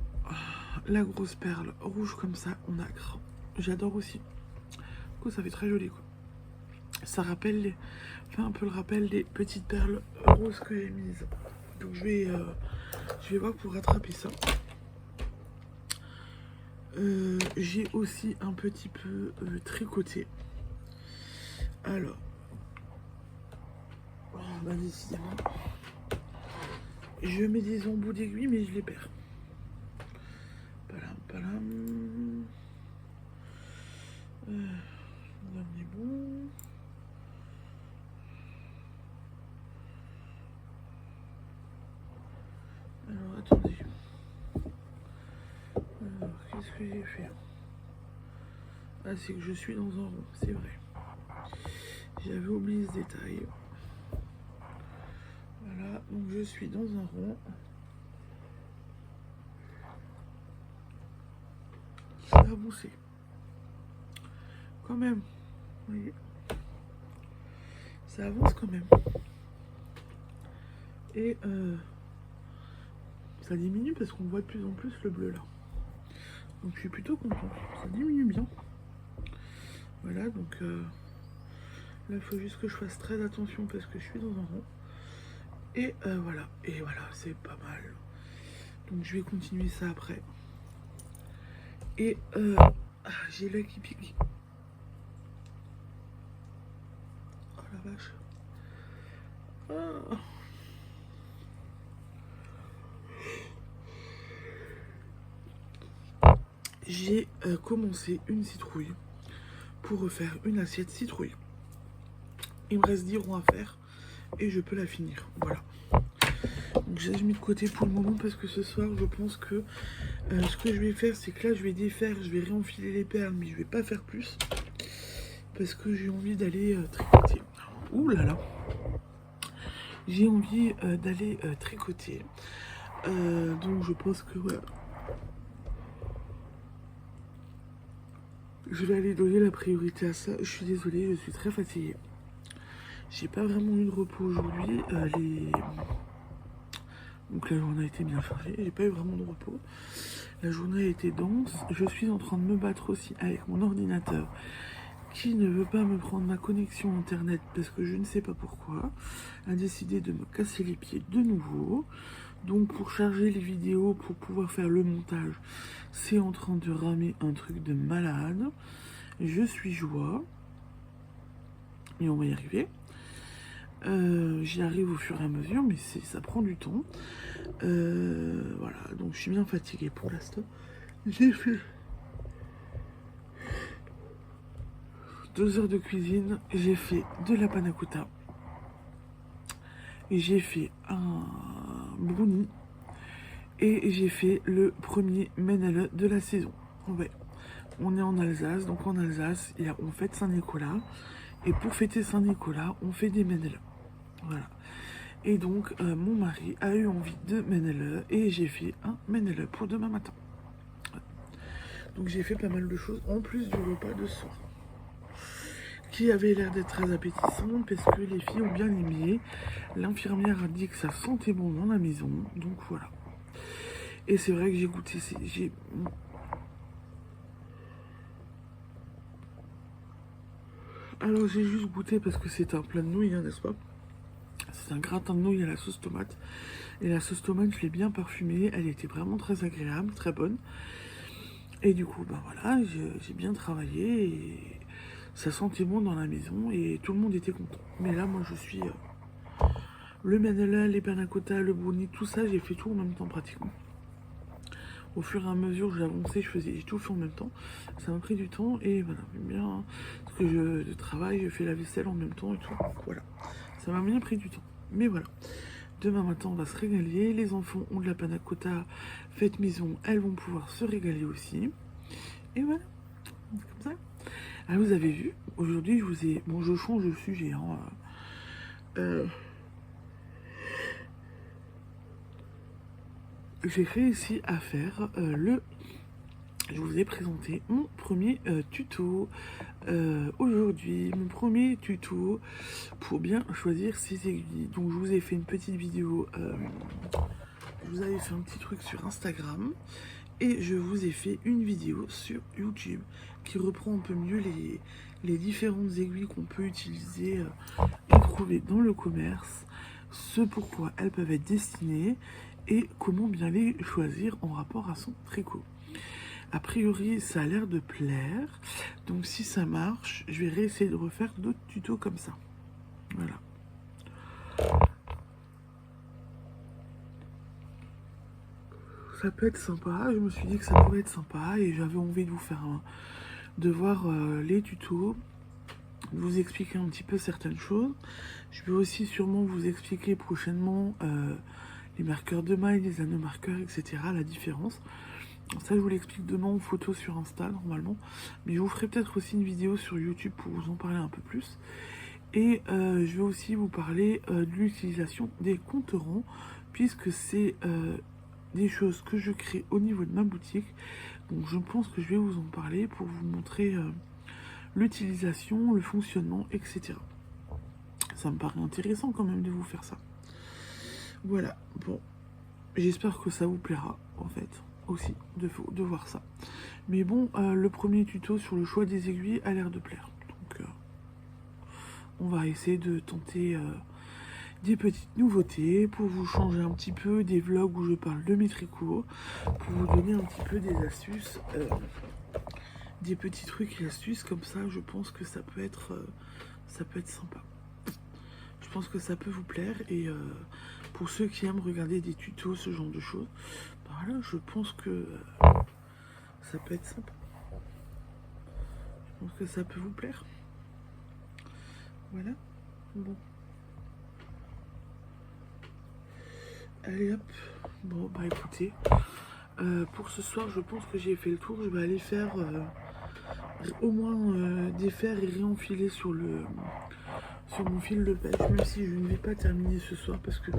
la grosse perle rouge comme ça en nacre. J'adore aussi. Du coup, ça fait très joli quoi. Ça rappelle fait un peu le rappel des petites perles roses que j'ai mises. Donc je vais voir pour rattraper ça. J'ai aussi un petit peu tricoté. Alors, bah décidément. Je mets des embouts d'aiguille, mais je les perds. Palam, palam. Dernier bout. Alors, attendez. Alors, qu'est-ce que j'ai fait? Ah, c'est que je suis dans un rond, c'est vrai. J'avais oublié ce détail. Voilà, donc je suis dans un rond. Ça a avancé. Quand même. Vous voyez. Ça avance quand même. Et ça diminue parce qu'on voit de plus en plus le bleu là. Donc je suis plutôt contente, ça diminue bien. Voilà, donc là il faut juste que je fasse très attention parce que je suis dans un rond. Et voilà, c'est pas mal. Donc je vais continuer ça après. Et j'ai l'œil qui pique. Oh la vache. Ah. J'ai commencé une citrouille pour refaire une assiette citrouille. Il me reste 10 ronds à faire et je peux la finir. Voilà. Donc j'ai mis de côté pour le moment parce que ce soir je pense que ce que je vais faire c'est que là je vais défaire, je vais réenfiler les perles mais je vais pas faire plus parce que j'ai envie d'aller tricoter. Ouh là là. J'ai envie d'aller tricoter. Donc je pense que voilà. Je vais aller donner la priorité à ça. Je suis désolée, je suis très fatiguée. J'ai pas vraiment eu de repos aujourd'hui. Donc la journée a été bien chargée. J'ai pas eu vraiment de repos. La journée a été dense. Je suis en train de me battre aussi avec mon ordinateur qui ne veut pas me prendre ma connexion internet parce que je ne sais pas pourquoi. A décidé de me casser les pieds de nouveau. Donc pour charger les vidéos, pour pouvoir faire le montage, c'est en train de ramer un truc de malade. Je suis joie. Mais on va y arriver. J'y arrive au fur et à mesure, mais ça prend du temps. Voilà, donc je suis bien fatiguée pour l'instant. J'ai fait 2 heures de cuisine, j'ai fait de la panna cotta, j'ai fait un brownie et j'ai fait le premier Ménel de la saison. Ouais. On est en Alsace, donc en Alsace, on fête Saint-Nicolas. Et pour fêter Saint-Nicolas, on fait des Ménel. Voilà. Et donc, mon mari a eu envie de Ménel et j'ai fait un Ménel pour demain matin. Donc j'ai fait pas mal de choses en plus du repas de soir, qui avait l'air d'être très appétissant parce que les filles ont bien aimé. L'infirmière a dit que ça sentait bon dans la maison, donc voilà. Et c'est vrai que j'ai goûté, alors j'ai juste goûté parce que c'est un plat de nouilles, hein, n'est-ce pas? C'est un gratin de nouilles à la sauce tomate. Et la sauce tomate, je l'ai bien parfumée, elle était vraiment très agréable, très bonne. Et du coup, bah voilà, j'ai bien travaillé et ça sentait bon dans la maison et tout le monde était content. Mais là, moi, je suis le manala, les panna cotta, le brownie, tout ça, j'ai fait tout en même temps pratiquement. Au fur et à mesure, j'avançais, j'ai tout fait en même temps. Ça m'a pris du temps et voilà, bien parce que je travaille, je fais la vaisselle en même temps et tout. Donc voilà, ça m'a bien pris du temps. Mais voilà. Demain matin, on va se régaler. Les enfants ont de la panna cotta faite maison. Elles vont pouvoir se régaler aussi. Et voilà, c'est comme ça. Ah, vous avez vu, aujourd'hui, je vous ai... Bon, je change de sujet. Hein. J'ai réussi à faire Je vous ai présenté mon premier tuto aujourd'hui, mon premier tuto pour bien choisir ses aiguilles. Donc je vous ai fait une petite vidéo, je vous avais fait un petit truc sur Instagram et je vous ai fait une vidéo sur YouTube qui reprend un peu mieux les différentes aiguilles qu'on peut utiliser et trouver dans le commerce, ce pourquoi elles peuvent être destinées et comment bien les choisir en rapport à son tricot. A priori, ça a l'air de plaire. Donc si ça marche, je vais réessayer de refaire d'autres tutos comme ça. Voilà. Ça peut être sympa. Je me suis dit que ça pourrait être sympa et j'avais envie de vous faire de voir les tutos, de vous expliquer un petit peu certaines choses. Je vais aussi sûrement vous expliquer prochainement les marqueurs de mailles, les anneaux marqueurs, etc. La différence. Ça, je vous l'explique demain en photo sur Insta, normalement. Mais je vous ferai peut-être aussi une vidéo sur YouTube pour vous en parler un peu plus. Et je vais aussi vous parler de l'utilisation des compte-ronds, puisque c'est des choses que je crée au niveau de ma boutique. Donc, je pense que je vais vous en parler pour vous montrer l'utilisation, le fonctionnement, etc. Ça me paraît intéressant quand même de vous faire ça. Voilà, bon. J'espère que ça vous plaira, en fait. aussi de voir ça. Mais bon, le premier tuto sur le choix des aiguilles a l'air de plaire. Donc on va essayer de tenter des petites nouveautés pour vous changer un petit peu des vlogs où je parle de mes tricots, pour vous donner un petit peu des astuces, des petits trucs et astuces comme ça. Je pense que ça peut être sympa. Je pense que ça peut vous plaire et pour ceux qui aiment regarder des tutos, ce genre de choses, voilà, je pense que ça peut être sympa. Je pense que ça peut vous plaire. Voilà. Bon. Allez hop. Bon bah écoutez, pour ce soir je pense que j'ai fait le tour. Je vais aller faire au moins défaire et réenfiler sur mon fil de pêche, même si je ne vais pas terminer ce soir parce que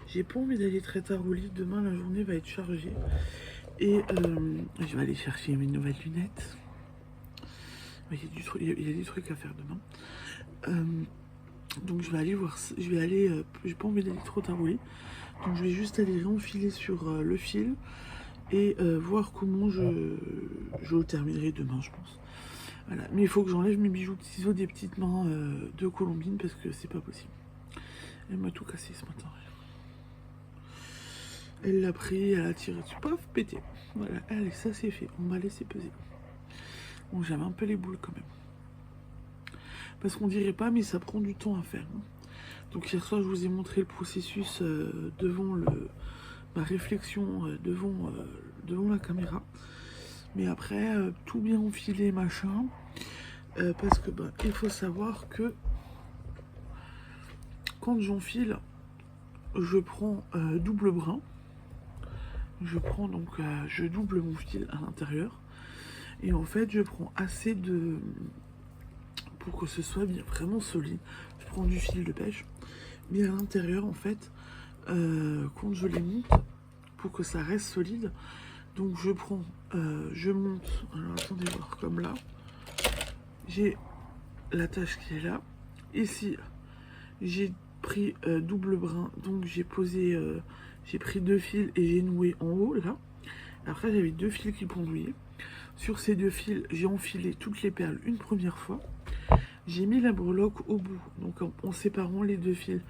j'ai pas envie d'aller très tard au lit. Demain la journée va être chargée et je vais aller chercher mes nouvelles lunettes. Il y a des trucs à faire demain. Donc je vais aller voir, j'ai pas envie d'aller trop tard au lit, donc je vais juste aller réenfiler sur le fil et voir comment je le terminerai demain, je pense. Voilà, mais il faut que j'enlève mes bijoux de ciseaux des petites mains de Colombine parce que c'est pas possible. Elle m'a tout cassé ce matin. Elle l'a pris, elle a tiré dessus, paf, pété. Voilà, allez, ça c'est fait, on va laisser peser. Bon, j'avais un peu les boules quand même. Parce qu'on dirait pas, mais ça prend du temps à faire. Donc hier soir, je vous ai montré le processus devant ma réflexion devant la caméra. Mais après, tout bien enfilé, machin. Parce que il faut savoir que quand j'enfile, je prends double brin. Je prends donc, je double mon fil à l'intérieur. Et en fait, je prends assez de... pour que ce soit bien vraiment solide. Je prends du fil de pêche. Mais à l'intérieur, en fait, quand je les monte, pour que ça reste solide, donc je prends, je monte, alors attendez voir, comme là, j'ai l'attache qui est là. Ici, j'ai pris double brin, donc j'ai posé, j'ai pris 2 fils et j'ai noué en haut, là. Après, j'avais 2 fils qui pendouillaient. Sur ces 2 fils, j'ai enfilé toutes les perles une première fois. J'ai mis la breloque au bout, donc en séparant les 2 fils,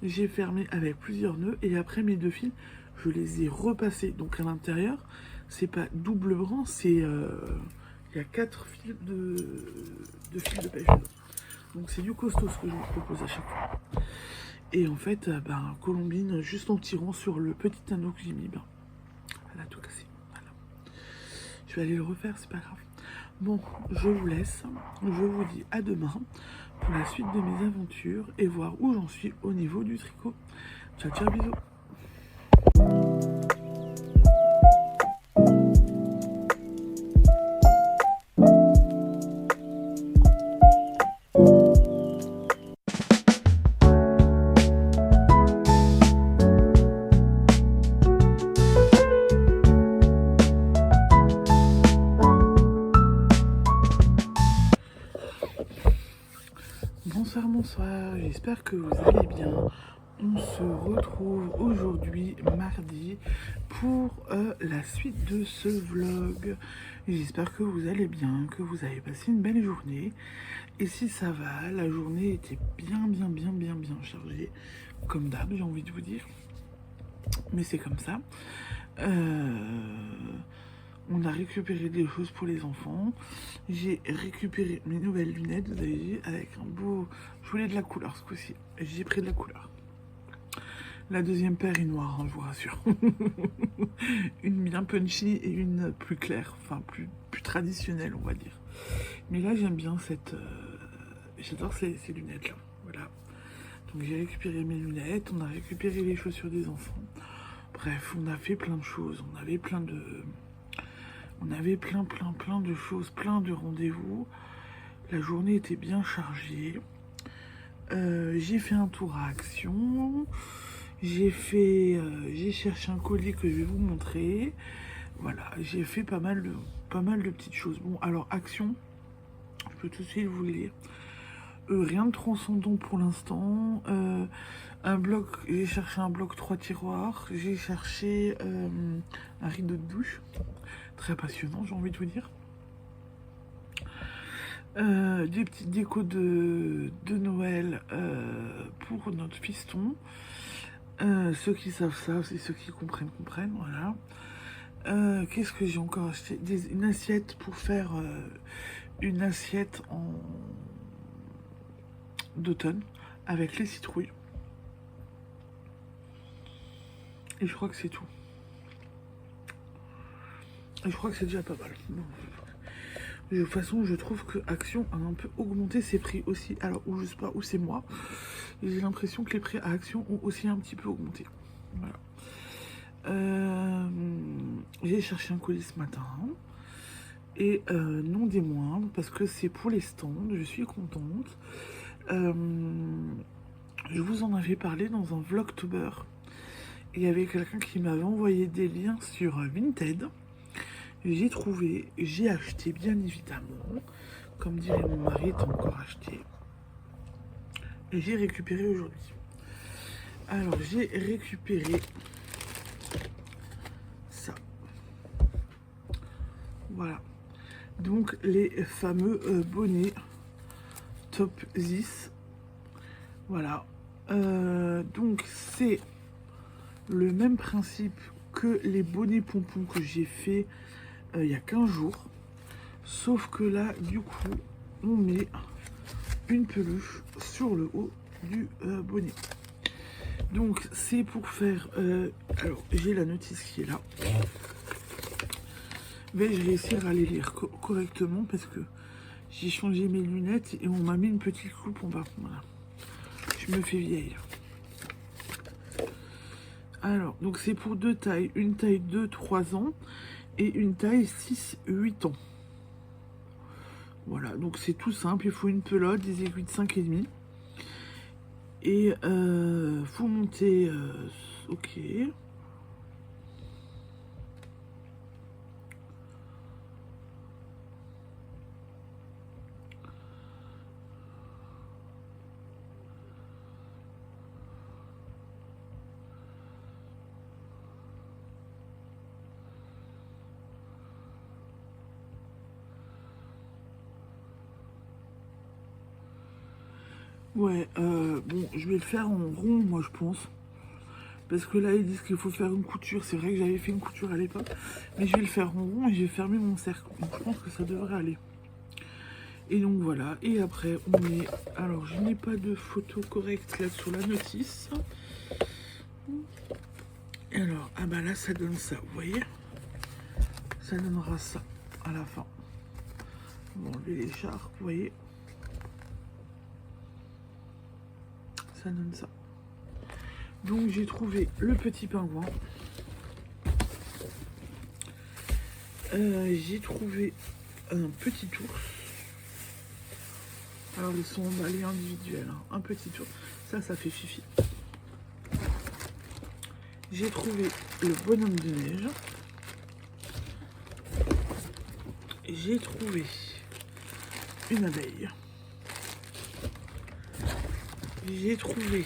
j'ai fermé avec plusieurs nœuds et après mes 2 fils, je les ai repassés. Donc à l'intérieur, c'est pas double brin, c'est il y a 4 fils de fils de pêche. Donc c'est du costaud ce que je vous propose à chaque fois. Et en fait, Colombine, juste en tirant sur le petit anneau que j'ai mis, elle a tout cassé. Voilà. Je vais aller le refaire, c'est pas grave. Bon, je vous laisse. Je vous dis à demain pour la suite de mes aventures et voir où j'en suis au niveau du tricot. Ciao, ciao, bisous. Bonsoir, j'espère que vous allez bien. On se retrouve aujourd'hui, mardi, pour la suite de ce vlog. J'espère que vous allez bien, que vous avez passé une belle journée. Et si ça va, la journée était bien chargée, comme d'hab, j'ai envie de vous dire. Mais c'est comme ça. On a récupéré des choses pour les enfants. J'ai récupéré mes nouvelles lunettes, vous avez vu, avec un beau... Je voulais de la couleur ce coup-ci. J'ai pris de la couleur. La deuxième paire est noire, hein, je vous rassure. Une bien punchy et une plus claire, enfin plus traditionnelle, on va dire. Mais là, j'aime bien cette... J'adore ces lunettes-là. Voilà. Donc j'ai récupéré mes lunettes, on a récupéré les chaussures des enfants. Bref, on a fait plein de choses. On avait plein de... On avait plein de choses, plein de rendez-vous. La journée était bien chargée. J'ai fait un tour à Action. J'ai cherché un collier que je vais vous montrer. Voilà, j'ai fait pas mal de petites choses. Bon, alors Action, je peux tout de suite vous le dire. Rien de transcendant pour l'instant. Un bloc, j'ai cherché un bloc 3 tiroirs. J'ai cherché un rideau de douche. Très passionnant, j'ai envie de vous dire. Des petites décos de Noël pour notre fiston. Ceux qui savent et ceux qui comprennent, voilà. Qu'est-ce que j'ai encore acheté? Une assiette pour faire une assiette d'automne avec les citrouilles. Et je crois que c'est tout. Et je crois que c'est déjà pas mal. Bon. De toute façon, je trouve que Action a un peu augmenté ses prix aussi. Alors, ou je sais pas, ou c'est moi. J'ai l'impression que les prix à Action ont aussi un petit peu augmenté. Voilà. J'ai cherché un colis ce matin. Et non des moindres, parce que c'est pour les stands. Je suis contente. Je vous en avais parlé dans un Vlogtober. Il y avait quelqu'un qui m'avait envoyé des liens sur Vinted. J'ai trouvé, j'ai acheté bien évidemment. Comme dirait mon mari, t'as encore acheté. Et j'ai récupéré aujourd'hui. Alors j'ai récupéré ça. Voilà. Donc les fameux bonnets Top 10. Voilà. Donc c'est le même principe que les bonnets pompons que j'ai fait il y a 15 jours. Sauf que là, du coup, on met une peluche sur le haut du bonnet. Donc c'est pour faire... alors j'ai la notice qui est là. Mais je vais réussir à les lire correctement parce que j'ai changé mes lunettes et on m'a mis une petite coupe en bas. Voilà. Je me fais vieille. Alors, donc c'est pour deux tailles. Une taille 2-3 ans et une taille 6-8 ans. Voilà, donc c'est tout simple. Il faut une pelote, des aiguilles de 5,5. Et faut monter... ok. Ouais, bon, je vais le faire en rond, moi, je pense. Parce que là, ils disent qu'il faut faire une couture. C'est vrai que j'avais fait une couture à l'époque. Mais je vais le faire en rond et je vais fermer mon cercle. Donc, je pense que ça devrait aller. Et donc, voilà. Et après, on met... Alors, je n'ai pas de photo correcte là sur la notice. Et alors, ah bah là, ça donne ça, vous voyez? Ça donnera ça à la fin. On va enlever les chars, vous voyez? Ça donne ça. Donc j'ai trouvé le petit pingouin. J'ai trouvé un petit ours. Alors ils sont emballés individuels. Hein. Un petit ours. Ça fait fifi. J'ai trouvé le bonhomme de neige. J'ai trouvé une abeille. J'ai trouvé...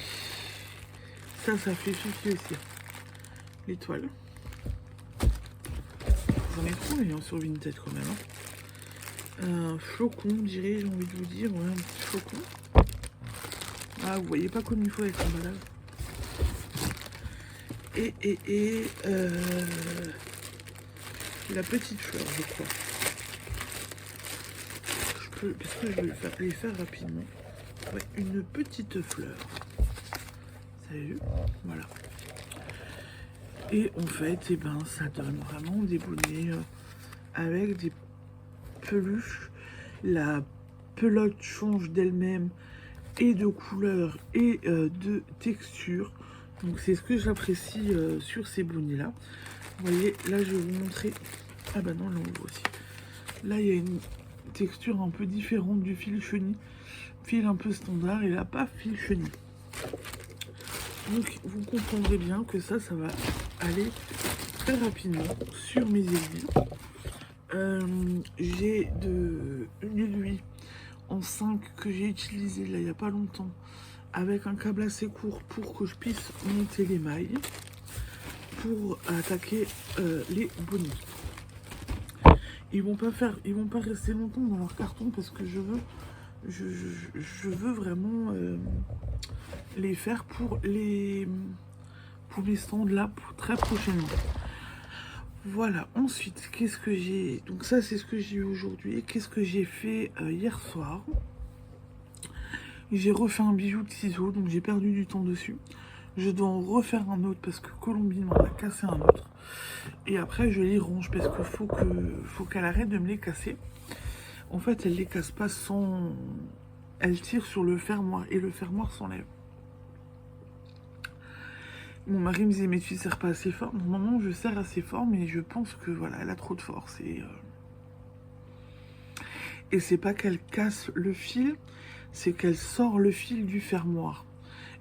Ça fait fifi aussi. L'étoile. J'en ai trouvé sur Vinted quand même. Hein. Un flocon, je dirais, j'ai envie de vous dire. Ouais, un petit flocon. Ah, vous voyez pas comme il faut avec l'emballage. Et la petite fleur, je crois. Parce que je vais les faire rapidement. Ouais, une petite fleur. Vous avez vu? Voilà. Et en fait, eh ben, ça donne vraiment des bonnets avec des peluches. La pelote change d'elle-même et de couleur et de texture. Donc c'est ce que j'apprécie sur ces bonnets-là. Vous voyez, là je vais vous montrer. Ah bah non, là on voit aussi. Là il y a une texture un peu différente du fil chenille. Fil un peu standard et là pas fil chenille. Donc vous comprendrez bien que ça va aller très rapidement sur mes aiguilles. J'ai une aiguille en 5 que j'ai utilisée là il n'y a pas longtemps avec un câble assez court pour que je puisse monter les mailles pour attaquer les bonnets. Ils vont pas rester longtemps dans leur carton parce que je veux vraiment les faire pour les stands là très prochainement. Voilà, ensuite, qu'est-ce que j'ai... Donc ça, c'est ce que j'ai eu aujourd'hui. Qu'est-ce que j'ai fait hier soir? J'ai refait un bijou de ciseaux, donc j'ai perdu du temps dessus. Je dois en refaire un autre parce que Colombine m'en a cassé un autre. Et après, je les range parce qu'il faut qu'elle arrête de me les casser. En fait, elle les casse pas sans... Elle tire sur le fermoir et le fermoir s'enlève. Mon mari me disait, mais tu serres pas assez fort. Normalement, je serre assez fort, mais je pense que voilà, elle a trop de force. Et c'est pas qu'elle casse le fil, c'est qu'elle sort le fil du fermoir.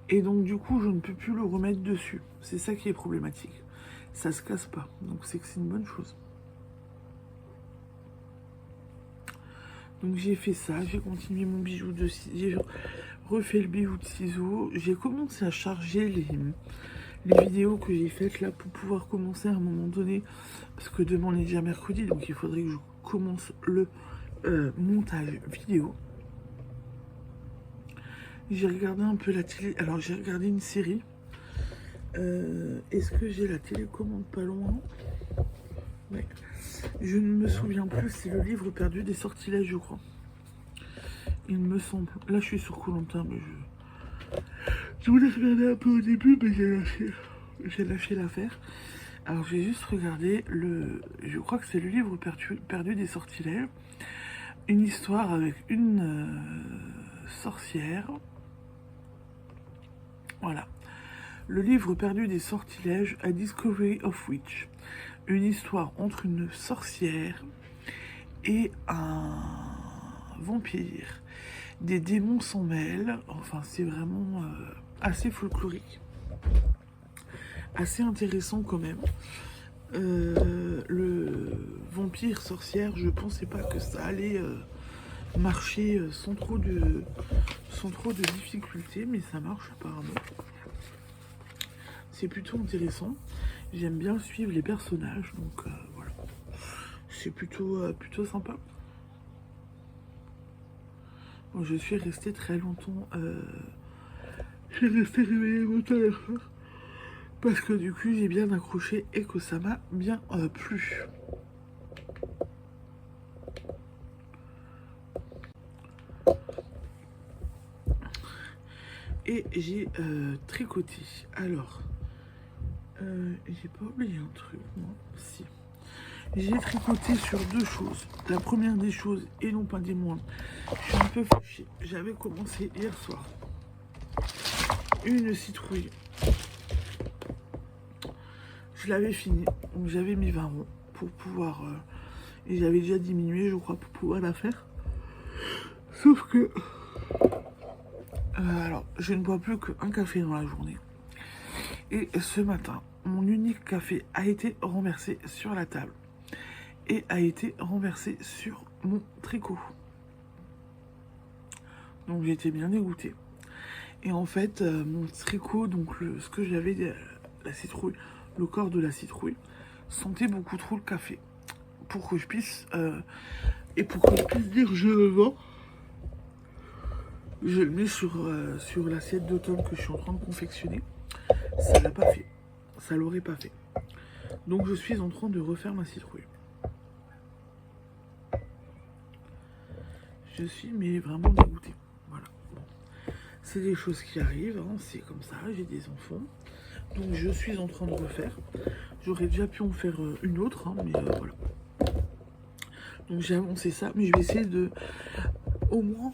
Et donc, du coup, je ne peux plus le remettre dessus. C'est ça qui est problématique. Ça se casse pas. Donc, c'est que c'est une bonne chose. Donc, j'ai fait ça. J'ai continué mon bijou de ciseaux. J'ai refait le bijou de ciseaux. J'ai commencé à charger les vidéos que j'ai faites là pour pouvoir commencer à un moment donné. Parce que demain, on est déjà mercredi. Donc, il faudrait que je commence le montage vidéo. J'ai regardé un peu la télé. Alors, j'ai regardé une série. Est-ce que j'ai la télécommande pas loin? Ouais. Je ne me souviens plus. C'est le livre perdu des sortilèges, je crois. Il me semble. Là, je suis sur Koh-Lanta, mais je voulais regarder un peu au début, mais j'ai lâché l'affaire. Alors, j'ai juste regardé je crois que c'est le livre perdu des sortilèges. Une histoire avec une sorcière. Voilà. Le livre perdu des sortilèges, A Discovery of Witch. Une histoire entre une sorcière et un vampire. Des démons s'en mêlent. Enfin, c'est vraiment assez folklorique. Assez intéressant quand même. Le vampire sorcière, je pensais pas que ça allait marcher sans trop de difficultés, mais ça marche apparemment. C'est plutôt intéressant. J'aime bien suivre les personnages, donc voilà. C'est plutôt sympa. Bon, je suis restée très longtemps. Je suis restée réveillée longtemps à la fin. Parce que du coup, j'ai bien accroché et que ça m'a bien plu. Et j'ai tricoté. Alors, j'ai pas oublié un truc, moi. Si. J'ai tricoté sur deux choses. La première des choses, et non pas des moindres, je suis un peu fâchée. J'avais commencé hier soir une citrouille. Je l'avais fini, donc j'avais mis 20 ronds pour pouvoir... et j'avais déjà diminué, je crois, pour pouvoir la faire. Sauf que... alors, je ne bois plus qu'un café dans la journée. Et ce matin, mon unique café a été renversé sur la table. Et a été renversé sur mon tricot. Donc j'étais bien dégoûtée. Et en fait, mon tricot, donc ce que j'avais, la citrouille, le corps de la citrouille, sentait beaucoup trop le café. Pour que je puisse... et pour que je puisse dire je le vends, je le mets sur l'assiette d'automne que je suis en train de confectionner. Ça l'a pas fait. Ça l'aurait pas fait. Donc je suis en train de refaire ma citrouille. Je suis mais vraiment dégoûtée. Voilà. Bon. C'est des choses qui arrivent, hein. C'est comme ça, j'ai des enfants. Donc je suis en train de refaire. J'aurais déjà pu en faire une autre, hein, mais voilà. Donc j'ai avancé ça, mais je vais essayer de... Au moins,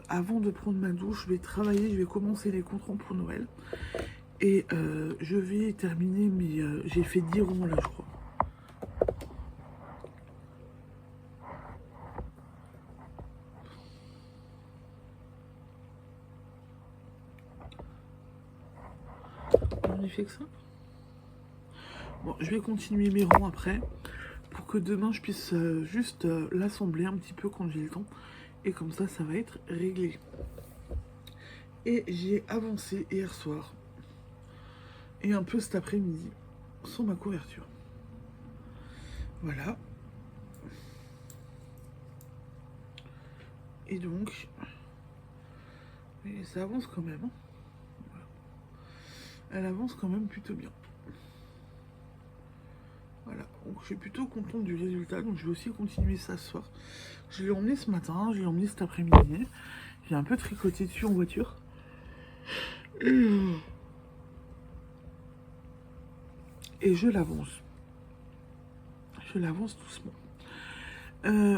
avant de prendre ma douche, je vais travailler, je vais commencer les comptes rendus pour Noël. Et je vais terminer, mais j'ai fait 10 ronds là, je crois. On y fait que ça. Bon, je vais continuer mes ronds après, pour que demain je puisse juste l'assembler un petit peu quand j'ai le temps. Et comme ça, ça va être réglé. Et j'ai avancé hier soir et un peu cet après-midi sur ma couverture. Voilà. Et donc, et ça avance quand même. Hein. Voilà. Elle avance quand même plutôt bien. Voilà, donc je suis plutôt contente du résultat, donc je vais aussi continuer ça ce soir. Je l'ai emmené ce matin, je l'ai emmené cet après-midi. J'ai un peu tricoté dessus en voiture. Et je l'avance. Je l'avance doucement.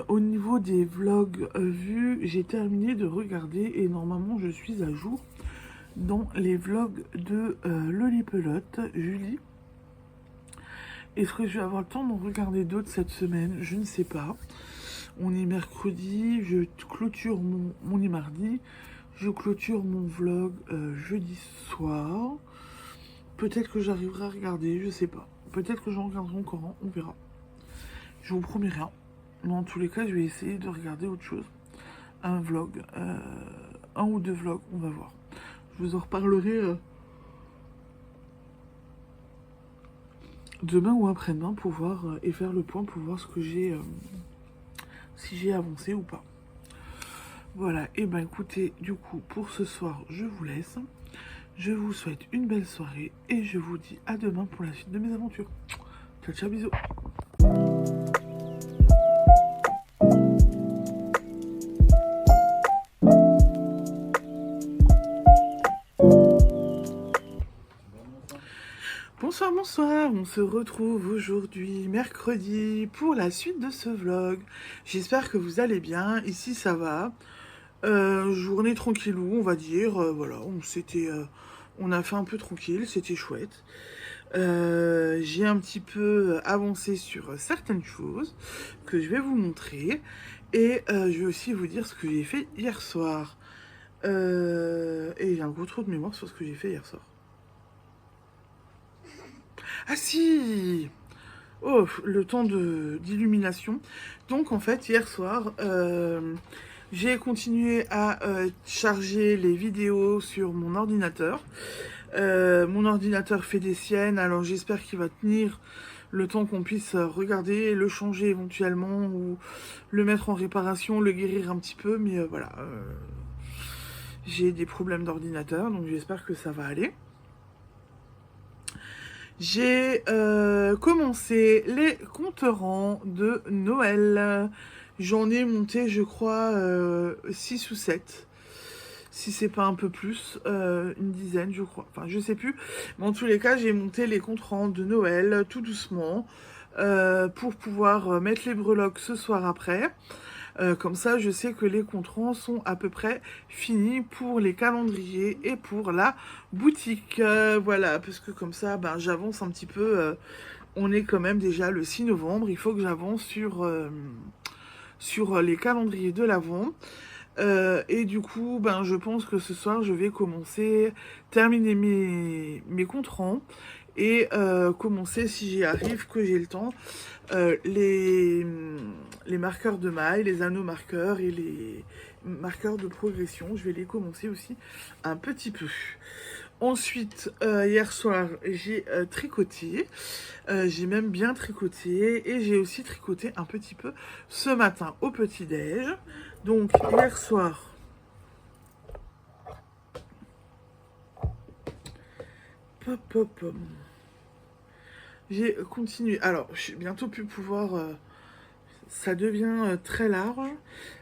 Au niveau des vlogs vus, j'ai terminé de regarder et normalement je suis à jour dans les vlogs de Lolipelote, Julie. Est-ce que je vais avoir le temps d'en regarder d'autres cette semaine? Je ne sais pas. On est mercredi, je clôture on est mardi, je clôture mon vlog jeudi soir. Peut-être que j'arriverai à regarder, je sais pas. Peut-être que j'en regarderai encore un, on verra. Je vous promets rien. Mais en tous les cas, je vais essayer de regarder autre chose. Un vlog, un ou deux vlogs, on va voir. Je vous en reparlerai demain ou après-demain pour voir et faire le point pour voir ce que j'ai, si j'ai avancé ou pas. Voilà, et ben écoutez, du coup, pour ce soir, je vous laisse. Je vous souhaite une belle soirée et je vous dis à demain pour la suite de mes aventures. Ciao, ciao, bisous. Bonsoir, bonsoir, on se retrouve aujourd'hui, mercredi, pour la suite de ce vlog. J'espère que vous allez bien, ici ça va. Journée tranquillou, on va dire, voilà, on a fait un peu tranquille, c'était chouette. J'ai un petit peu avancé sur certaines choses que je vais vous montrer. Et je vais aussi vous dire ce que j'ai fait hier soir. Et j'ai un gros trou de mémoire sur ce que j'ai fait hier soir. Ah si! Oh, le temps d'illumination. Donc en fait, hier soir, j'ai continué à charger les vidéos sur mon ordinateur. Mon ordinateur fait des siennes, alors j'espère qu'il va tenir le temps qu'on puisse regarder, le changer éventuellement, ou le mettre en réparation, le guérir un petit peu, mais voilà. J'ai des problèmes d'ordinateur, donc j'espère que ça va aller. J'ai commencé les compte-rangs de Noël. J'en ai monté, je crois, 6 ou 7. Si c'est pas un peu plus, une dizaine, je crois. Enfin, je sais plus. Mais en tous les cas, j'ai monté les compte-rangs de Noël tout doucement pour pouvoir mettre les breloques ce soir après. Comme ça, je sais que les compte-rangs sont à peu près finis pour les calendriers et pour la boutique. Voilà, parce que comme ça, ben, j'avance un petit peu. On est quand même déjà le 6 novembre. Il faut que j'avance sur les calendriers de l'Avent. Et du coup, ben, je pense que ce soir, je vais terminer mes compte-rangs et commencer, si j'y arrive, que j'ai le temps, les marqueurs de maille, les anneaux marqueurs et les marqueurs de progression. Je vais les commencer aussi un petit peu. Ensuite, hier soir, j'ai tricoté. J'ai même bien tricoté. Et j'ai aussi tricoté un petit peu ce matin au petit-déj. Donc, hier soir, j'ai continué. Alors, je vais bientôt plus pouvoir... ça devient très large.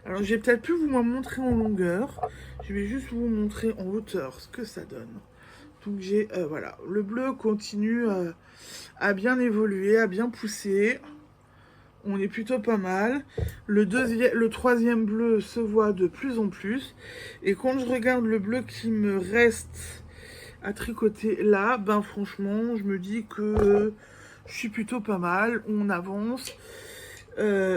Alors, je vais peut-être plus vous montrer en longueur. Je vais juste vous montrer en hauteur ce que ça donne. Donc, voilà. Le bleu continue à bien évoluer, à bien pousser. On est plutôt pas mal. Le troisième bleu se voit de plus en plus. Et quand je regarde le bleu qui me reste à tricoter là, ben franchement, je me dis que je suis plutôt pas mal. On avance.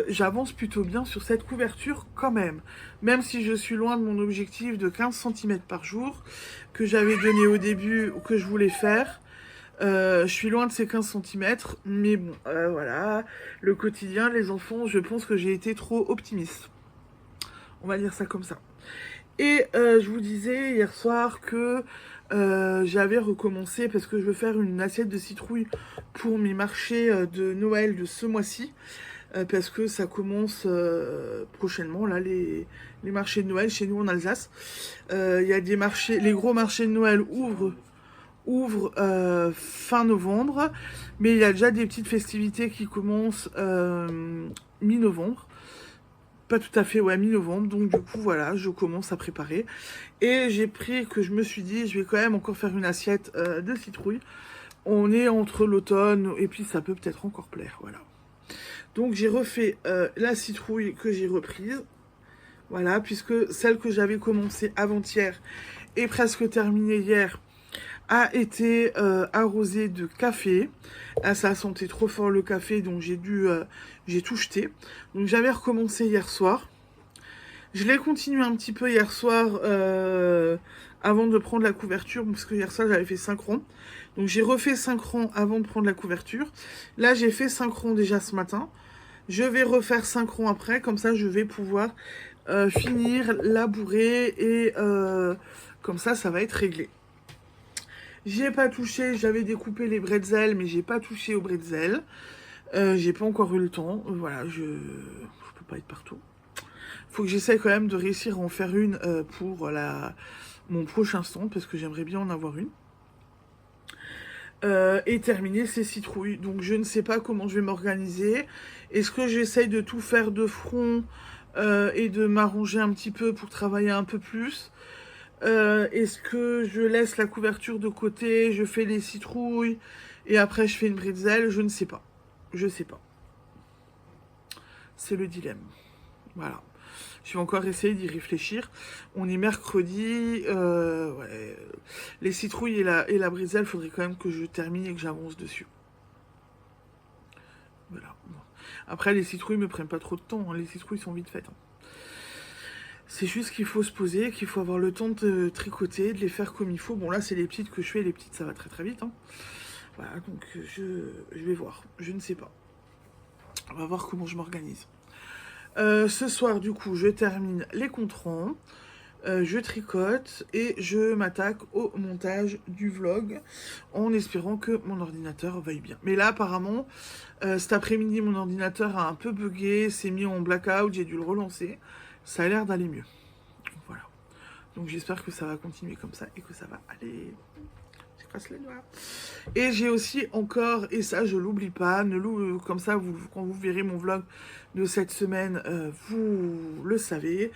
J'avance plutôt bien sur cette couverture quand même. Même si je suis loin de mon objectif de 15 cm par jour que j'avais donné au début, ou que je voulais faire. Je suis loin de ces 15 cm, mais bon, voilà, le quotidien, les enfants, je pense que j'ai été trop optimiste. On va dire ça comme ça. Et je vous disais hier soir que j'avais recommencé parce que je veux faire une assiette de citrouille pour mes marchés de Noël de ce mois-ci. Parce que ça commence prochainement, là, les marchés de Noël chez nous en Alsace. Il y a des marchés, les gros marchés de Noël ouvrent fin novembre, mais il y a déjà des petites festivités qui commencent mi-novembre. Pas tout à fait, ouais, mi-novembre. Donc du coup, voilà, je commence à préparer. Et j'ai pris que je me suis dit, je vais quand même encore faire une assiette de citrouille. On est entre l'automne et puis ça peut peut-être encore plaire, voilà. Donc j'ai refait la citrouille que j'ai reprise. Voilà, puisque celle que j'avais commencée avant-hier et presque terminée hier a été arrosée de café. Ah, ça a senti trop fort le café, donc j'ai tout jeté. Donc j'avais recommencé hier soir. Je l'ai continué un petit peu hier soir avant de prendre la couverture, parce que hier soir j'avais fait 5 ronds. Donc j'ai refait 5 ronds avant de prendre la couverture. Là j'ai fait 5 ronds déjà ce matin. Je vais refaire 5 ronds après, comme ça je vais pouvoir finir, labourer et comme ça va être réglé. J'y ai pas touché, j'avais découpé les bretzels, mais j'ai pas touché aux bretzels. J'ai pas encore eu le temps, voilà, je peux pas être partout. Faut que j'essaie quand même de réussir à en faire une pour mon prochain stand, parce que j'aimerais bien en avoir une. Et terminer ces citrouilles. Donc je ne sais pas comment je vais m'organiser. Est-ce que j'essaye de tout faire de front et de m'arranger un petit peu pour travailler un peu plus? Est-ce que je laisse la couverture de côté, je fais les citrouilles et après je fais une bretzel? Je ne sais pas. Je sais pas. C'est le dilemme. Voilà. Je vais encore essayer d'y réfléchir. On est mercredi. Ouais. Les citrouilles et la bretzel, il faudrait quand même que je termine et que j'avance dessus. Voilà. Bon. Après, les citrouilles me prennent pas trop de temps. Hein. Les citrouilles sont vite faites. Hein. C'est juste qu'il faut se poser, qu'il faut avoir le temps de tricoter, de les faire comme il faut. Bon, là, c'est les petites que je fais. Les petites, ça va très très vite. Hein. Voilà, donc je vais voir. Je ne sais pas. On va voir comment je m'organise. Ce soir, du coup, je termine les comptes-ronds. Je tricote et je m'attaque au montage du vlog en espérant que mon ordinateur vaille bien. Mais là, apparemment, cet après-midi, mon ordinateur a un peu bugué, s'est mis en blackout, j'ai dû le relancer. Ça a l'air d'aller mieux. Voilà. Donc j'espère que ça va continuer comme ça et que ça va aller... Je casse les doigts. Et j'ai aussi encore, et ça je l'oublie pas, comme ça quand vous verrez mon vlog de cette semaine, vous le savez,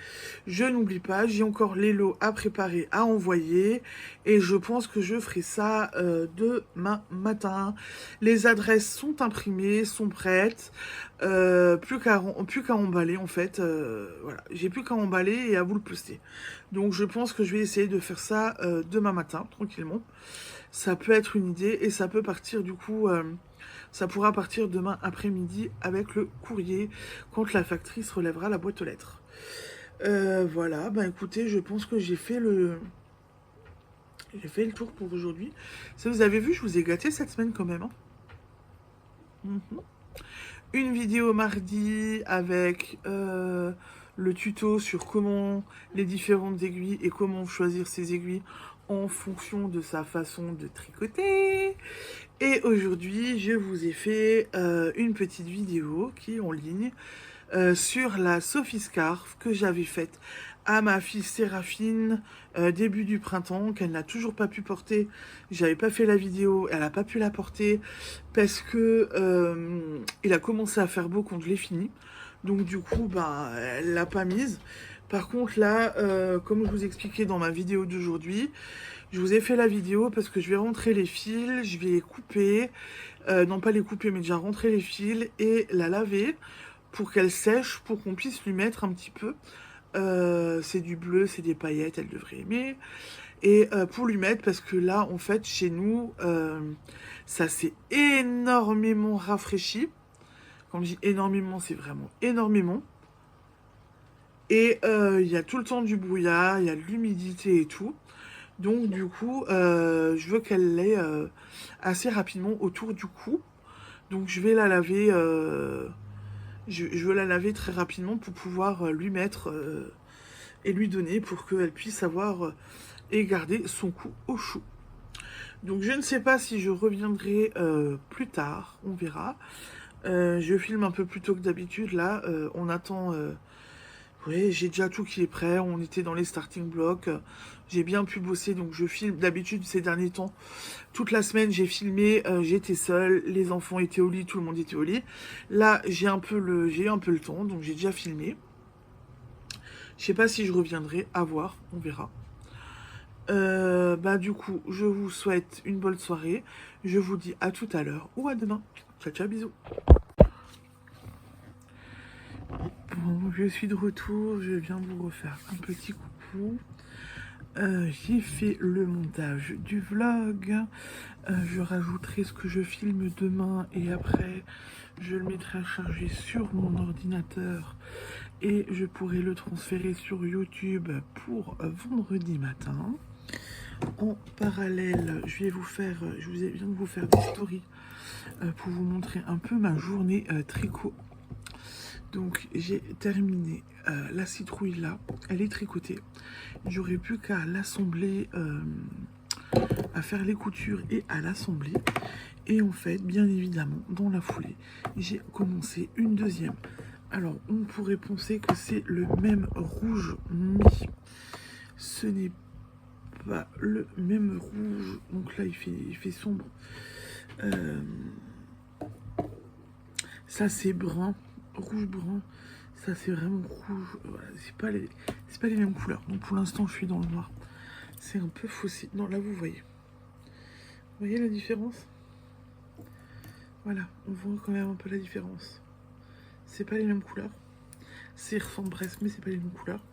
je n'oublie pas, j'ai encore les lots à préparer, à envoyer, et je pense que je ferai ça demain matin. Les adresses sont imprimées, sont prêtes, plus qu'à emballer en fait, voilà, j'ai plus qu'à emballer et à vous le poster. Donc je pense que je vais essayer de faire ça demain matin, tranquillement. Ça peut être une idée et ça peut partir du coup, ça pourra partir demain après-midi avec le courrier quand la factrice relèvera la boîte aux lettres. Voilà, bah écoutez, je pense que j'ai fait le tour pour aujourd'hui. Ça, vous avez vu, je vous ai gâté cette semaine quand même. Hein. Une vidéo mardi avec le tuto sur comment les différentes aiguilles et comment choisir ces aiguilles en fonction de sa façon de tricoter. Et aujourd'hui, je vous ai fait une petite vidéo qui est en ligne sur la Sophie Scarf que j'avais faite à ma fille Séraphine début du printemps, qu'elle n'a toujours pas pu porter. J'avais pas fait la vidéo, elle n'a pas pu la porter parce que il a commencé à faire beau quand je l'ai fini. Donc du coup, ben, elle l'a pas mise. Par contre là, comme je vous expliquais dans ma vidéo d'aujourd'hui, je vous ai fait la vidéo parce que je vais rentrer les fils, je vais les couper, non pas les couper mais déjà rentrer les fils et la laver pour qu'elle sèche, pour qu'on puisse lui mettre un petit peu. C'est du bleu, c'est des paillettes, elle devrait aimer. Et pour lui mettre, parce que là, en fait, chez nous, ça s'est énormément rafraîchi. Quand je dis énormément, c'est vraiment énormément. Et il y a tout le temps du brouillard, il y a de l'humidité et tout. Donc du coup, je veux qu'elle l'ait assez rapidement autour du cou. Donc je vais la laver, je veux la laver très rapidement pour pouvoir lui mettre et lui donner pour qu'elle puisse avoir et garder son coup au chaud. Donc je ne sais pas si je reviendrai plus tard, on verra. Je filme un peu plus tôt que d'habitude, là, on attend... oui, j'ai déjà tout qui est prêt, on était dans les starting blocks, j'ai bien pu bosser, donc je filme d'habitude ces derniers temps. Toute la semaine, j'ai filmé, j'étais seule, les enfants étaient au lit, tout le monde était au lit. Là, j'ai eu un peu le temps, donc j'ai déjà filmé. Je sais pas si je reviendrai, à voir, on verra. Du coup, je vous souhaite une bonne soirée. Je vous dis à tout à l'heure ou à demain. Ciao, ciao, bisous. Bon, je suis de retour. Je viens vous refaire un petit coucou. J'ai fait le montage du vlog. Je rajouterai ce que je filme demain et après, je le mettrai à charger sur mon ordinateur et je pourrai le transférer sur YouTube pour vendredi matin. En parallèle, je viens de vous faire des stories pour vous montrer un peu ma journée tricot. Donc j'ai terminé la citrouille là, elle est tricotée. J'aurais plus qu'à l'assembler, à faire les coutures et à l'assembler. Et en fait, bien évidemment, dans la foulée, j'ai commencé une deuxième. Alors, on pourrait penser que c'est le même rouge, mais ce n'est pas le même rouge. Donc là, il fait sombre. Ça, c'est brun, rouge-brun. Ça, c'est vraiment rouge. Voilà, c'est pas les mêmes couleurs. Donc, pour l'instant, je suis dans le noir. C'est un peu faussé. Non, là, vous voyez. Vous voyez la différence? Voilà, on voit quand même un peu la différence. C'est pas les mêmes couleurs. C'est ressemble presque, mais c'est pas les mêmes couleurs.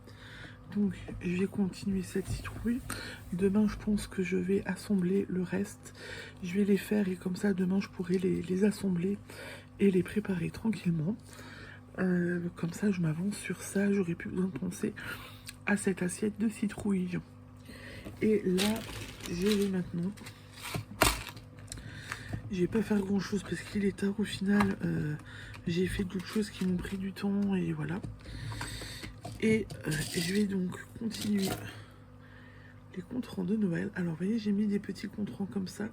Donc, je vais continuer cette citrouille. Demain, je pense que je vais assembler le reste. Je vais les faire et comme ça, demain, je pourrai les assembler et les préparer tranquillement. Comme ça, je m'avance sur ça. J'aurais plus besoin de penser à cette assiette de citrouille. Et là, je vais maintenant... Je vais pas faire grand chose parce qu'il est tard au final. J'ai fait d'autres choses qui m'ont pris du temps et voilà. Et je vais donc continuer les comptes-rangs de Noël. Alors, vous voyez, j'ai mis des petits comptes-rangs comme ça,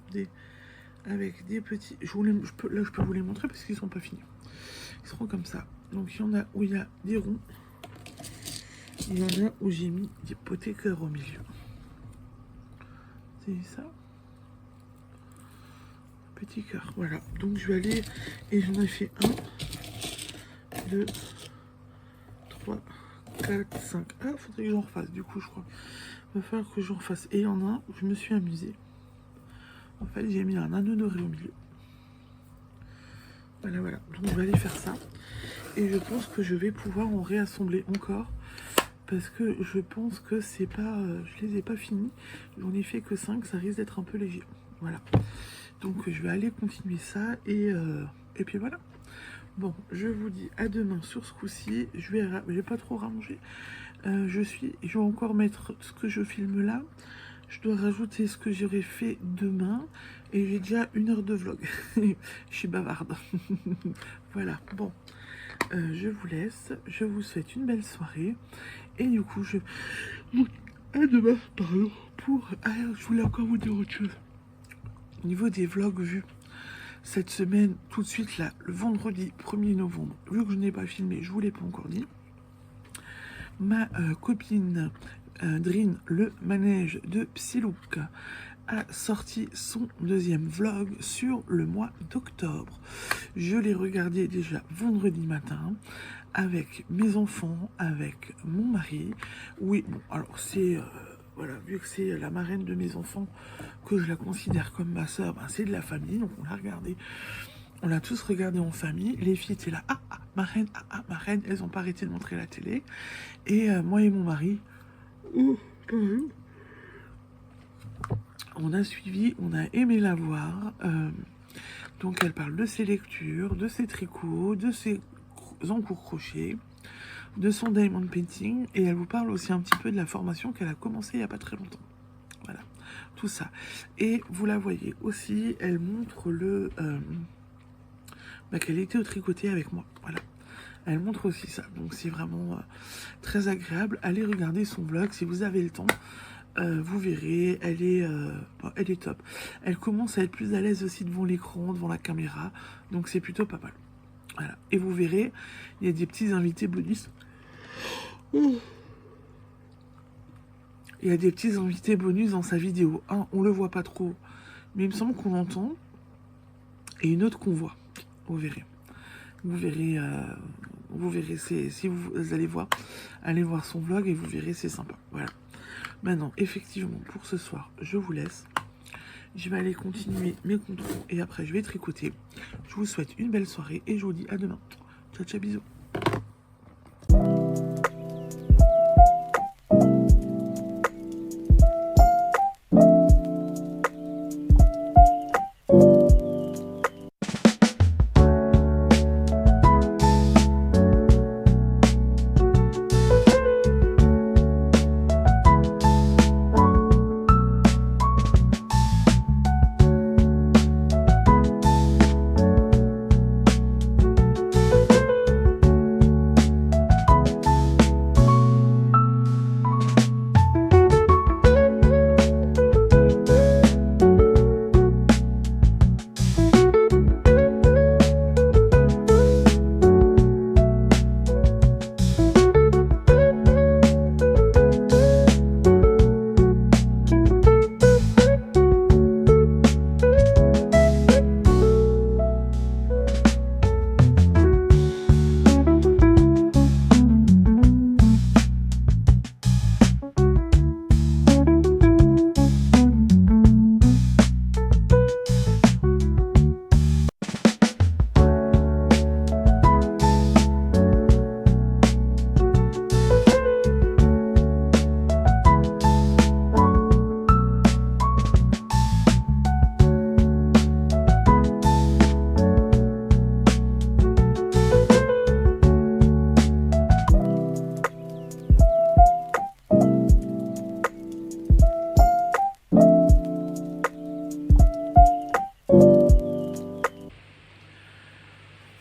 avec des petits... là, je peux vous les montrer parce qu'ils sont pas finis. Ils seront comme ça. Donc, il y en a où il y a des ronds. Il y en a où j'ai mis des potets cœurs au milieu. C'est ça. Petit cœur, voilà. Donc, je vais aller... Et j'en ai fait 1, 2, 3, 4, 5. Ah, faudrait que j'en refasse, du coup, je crois. Il va falloir que j'en refasse. Et il y en a un où je me suis amusée. En fait, j'ai mis un anneau doré au milieu. Voilà, voilà. Donc, je vais aller faire ça. Et je pense que je vais pouvoir en réassembler encore. Parce que je pense que c'est pas... je les ai pas finis. J'en ai fait que 5. Ça risque d'être un peu léger. Voilà. Donc, je vais aller continuer ça. Et puis, voilà. Bon, je vous dis à demain sur ce coup-ci. Je vais pas trop rallonger. Je vais encore mettre ce que je filme là. Je dois rajouter ce que j'aurais fait demain. Et j'ai déjà 1 heure de vlog. Je suis bavarde. Voilà, bon. Je vous laisse. Je vous souhaite une belle soirée. Et du coup, à demain, pardon. Je voulais encore vous dire autre chose. Au niveau des vlogs vus. Cette semaine, tout de suite là, le vendredi 1er novembre, vu que je n'ai pas filmé, je vous l'ai pas encore dit, ma copine Drin, le manège de Psylook, a sorti son 2e vlog sur le mois d'octobre. Je l'ai regardé déjà vendredi matin avec mes enfants, avec mon mari. Oui, bon, alors c'est... voilà, vu que c'est la marraine de mes enfants, que je la considère comme ma soeur, ben c'est de la famille, donc on l'a regardé. On l'a tous regardé en famille. Les filles étaient là, ma reine, ma reine. Elles n'ont pas arrêté de montrer la télé. Et moi et mon mari, on a suivi, on a aimé la voir. Donc elle parle de ses lectures, de ses tricots, de ses encours crochets, de son diamond painting. Et elle vous parle aussi un petit peu de la formation qu'elle a commencé il n'y a pas très longtemps. Voilà, tout ça. Et vous la voyez aussi, elle montre qu'elle était au tricoté avec moi. Voilà. Elle montre aussi ça. Donc c'est vraiment très agréable. Allez regarder son vlog si vous avez le temps. Vous verrez, elle est top. Elle commence à être plus à l'aise aussi devant l'écran, devant la caméra. Donc c'est plutôt pas mal. Voilà. Et vous verrez, il y a des petits invités bonus. Il y a des petits invités bonus dans sa vidéo. Un, on le voit pas trop, mais il me semble qu'on l'entend. Et une autre qu'on voit. Vous verrez. Vous verrez, si vous allez voir, allez voir son vlog et vous verrez, c'est sympa. Voilà. Maintenant, effectivement, pour ce soir, je vous laisse. Je vais aller continuer mes contrôles et après, je vais tricoter. Je vous souhaite une belle soirée et je vous dis à demain. Ciao, ciao, bisous.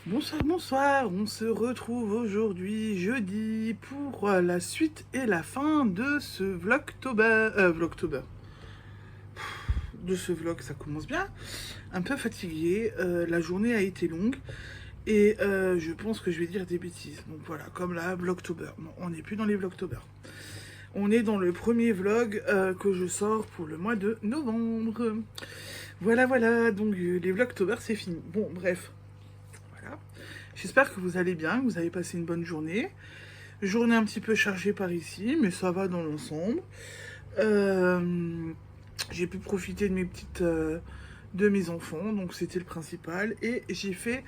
Bonsoir, bonsoir, on se retrouve aujourd'hui jeudi pour la suite et la fin de ce vlogtober, de ce vlog, ça commence bien, un peu fatigué, la journée a été longue et je pense que je vais dire des bêtises, donc voilà, comme la vlogtober, non, on n'est plus dans les vlogtober, on est dans le premier vlog que je sors pour le mois de novembre, voilà, donc les vlogtober c'est fini, bon bref. J'espère que vous allez bien, que vous avez passé une bonne journée. Journée un petit peu chargée par ici, mais ça va dans l'ensemble. J'ai pu profiter de mes enfants, donc c'était le principal. Et j'ai fait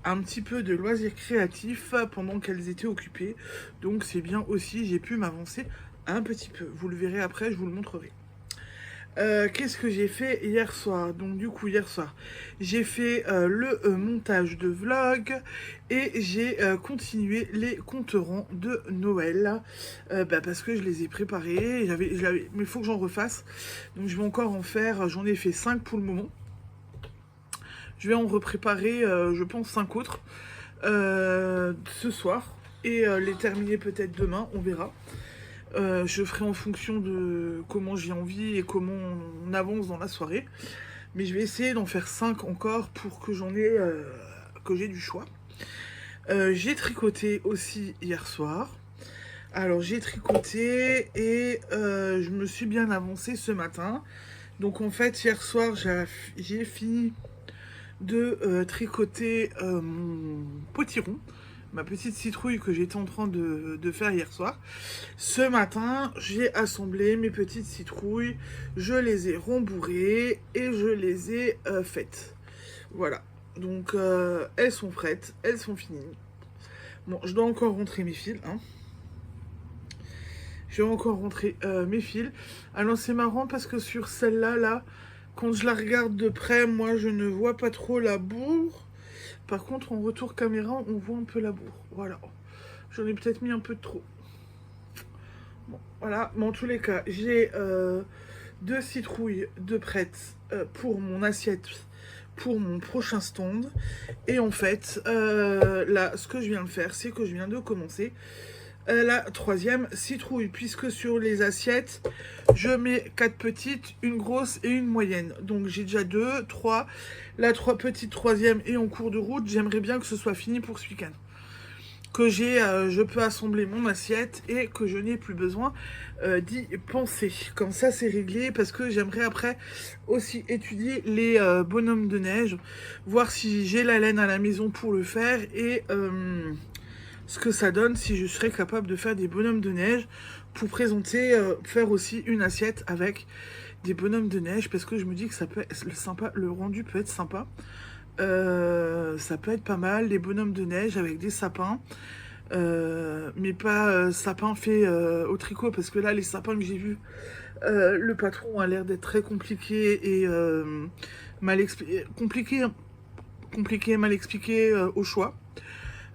un petit peu de loisirs créatifs pendant qu'elles étaient occupées. Donc c'est bien aussi, j'ai pu m'avancer un petit peu. Vous le verrez après, je vous le montrerai. Qu'est-ce que j'ai fait hier soir? Donc du coup hier soir j'ai fait le montage de vlog et j'ai continué les compterons de Noël parce que je les ai préparés, mais il faut que j'en refasse, donc je vais encore en faire, j'en ai fait 5 pour le moment, je vais en repréparer je pense 5 autres ce soir et les terminer peut-être demain, on verra. Je ferai en fonction de comment j'ai envie et comment on avance dans la soirée. Mais je vais essayer d'en faire 5 encore pour que que j'ai du choix. J'ai tricoté aussi hier soir. Alors j'ai tricoté et je me suis bien avancée ce matin. Donc en fait hier soir j'ai fini de tricoter mon potiron, ma petite citrouille que j'étais en train de faire hier soir. Ce matin, j'ai assemblé mes petites citrouilles, je les ai rembourrées et je les ai faites. Voilà, donc elles sont prêtes, elles sont finies. Bon, je dois encore rentrer mes fils, hein. Je vais encore rentrer mes fils. Alors c'est marrant parce que sur celle-là, là, quand je la regarde de près, moi je ne vois pas trop la bourre. Par contre, en retour caméra, on voit un peu la bourre. Voilà. J'en ai peut-être mis un peu de trop. Bon, voilà. Mais en tous les cas, j'ai 2 citrouilles de prêtes pour mon assiette pour mon prochain stand. Et en fait, là, ce que je viens de faire, c'est que je viens de commencer la troisième citrouille, puisque sur les assiettes, je mets 4 petites, une grosse et une moyenne. Donc j'ai déjà 2, 3. La petite troisième est en cours de route. J'aimerais bien que ce soit fini pour ce week-end. Que je peux assembler mon assiette et que je n'ai plus besoin d'y penser. Comme ça, c'est réglé, parce que j'aimerais après aussi étudier les bonhommes de neige, voir si j'ai la laine à la maison pour le faire et ce que ça donne si je serais capable de faire des bonhommes de neige pour présenter, faire aussi une assiette avec des bonhommes de neige, parce que je me dis que ça peut être sympa, le rendu peut être sympa. Ça peut être pas mal, des bonhommes de neige avec des sapins, mais pas sapins faits au tricot, parce que là les sapins que j'ai vus, le patron a l'air d'être très compliqué et mal expliqué, compliqué et mal expliqué au choix.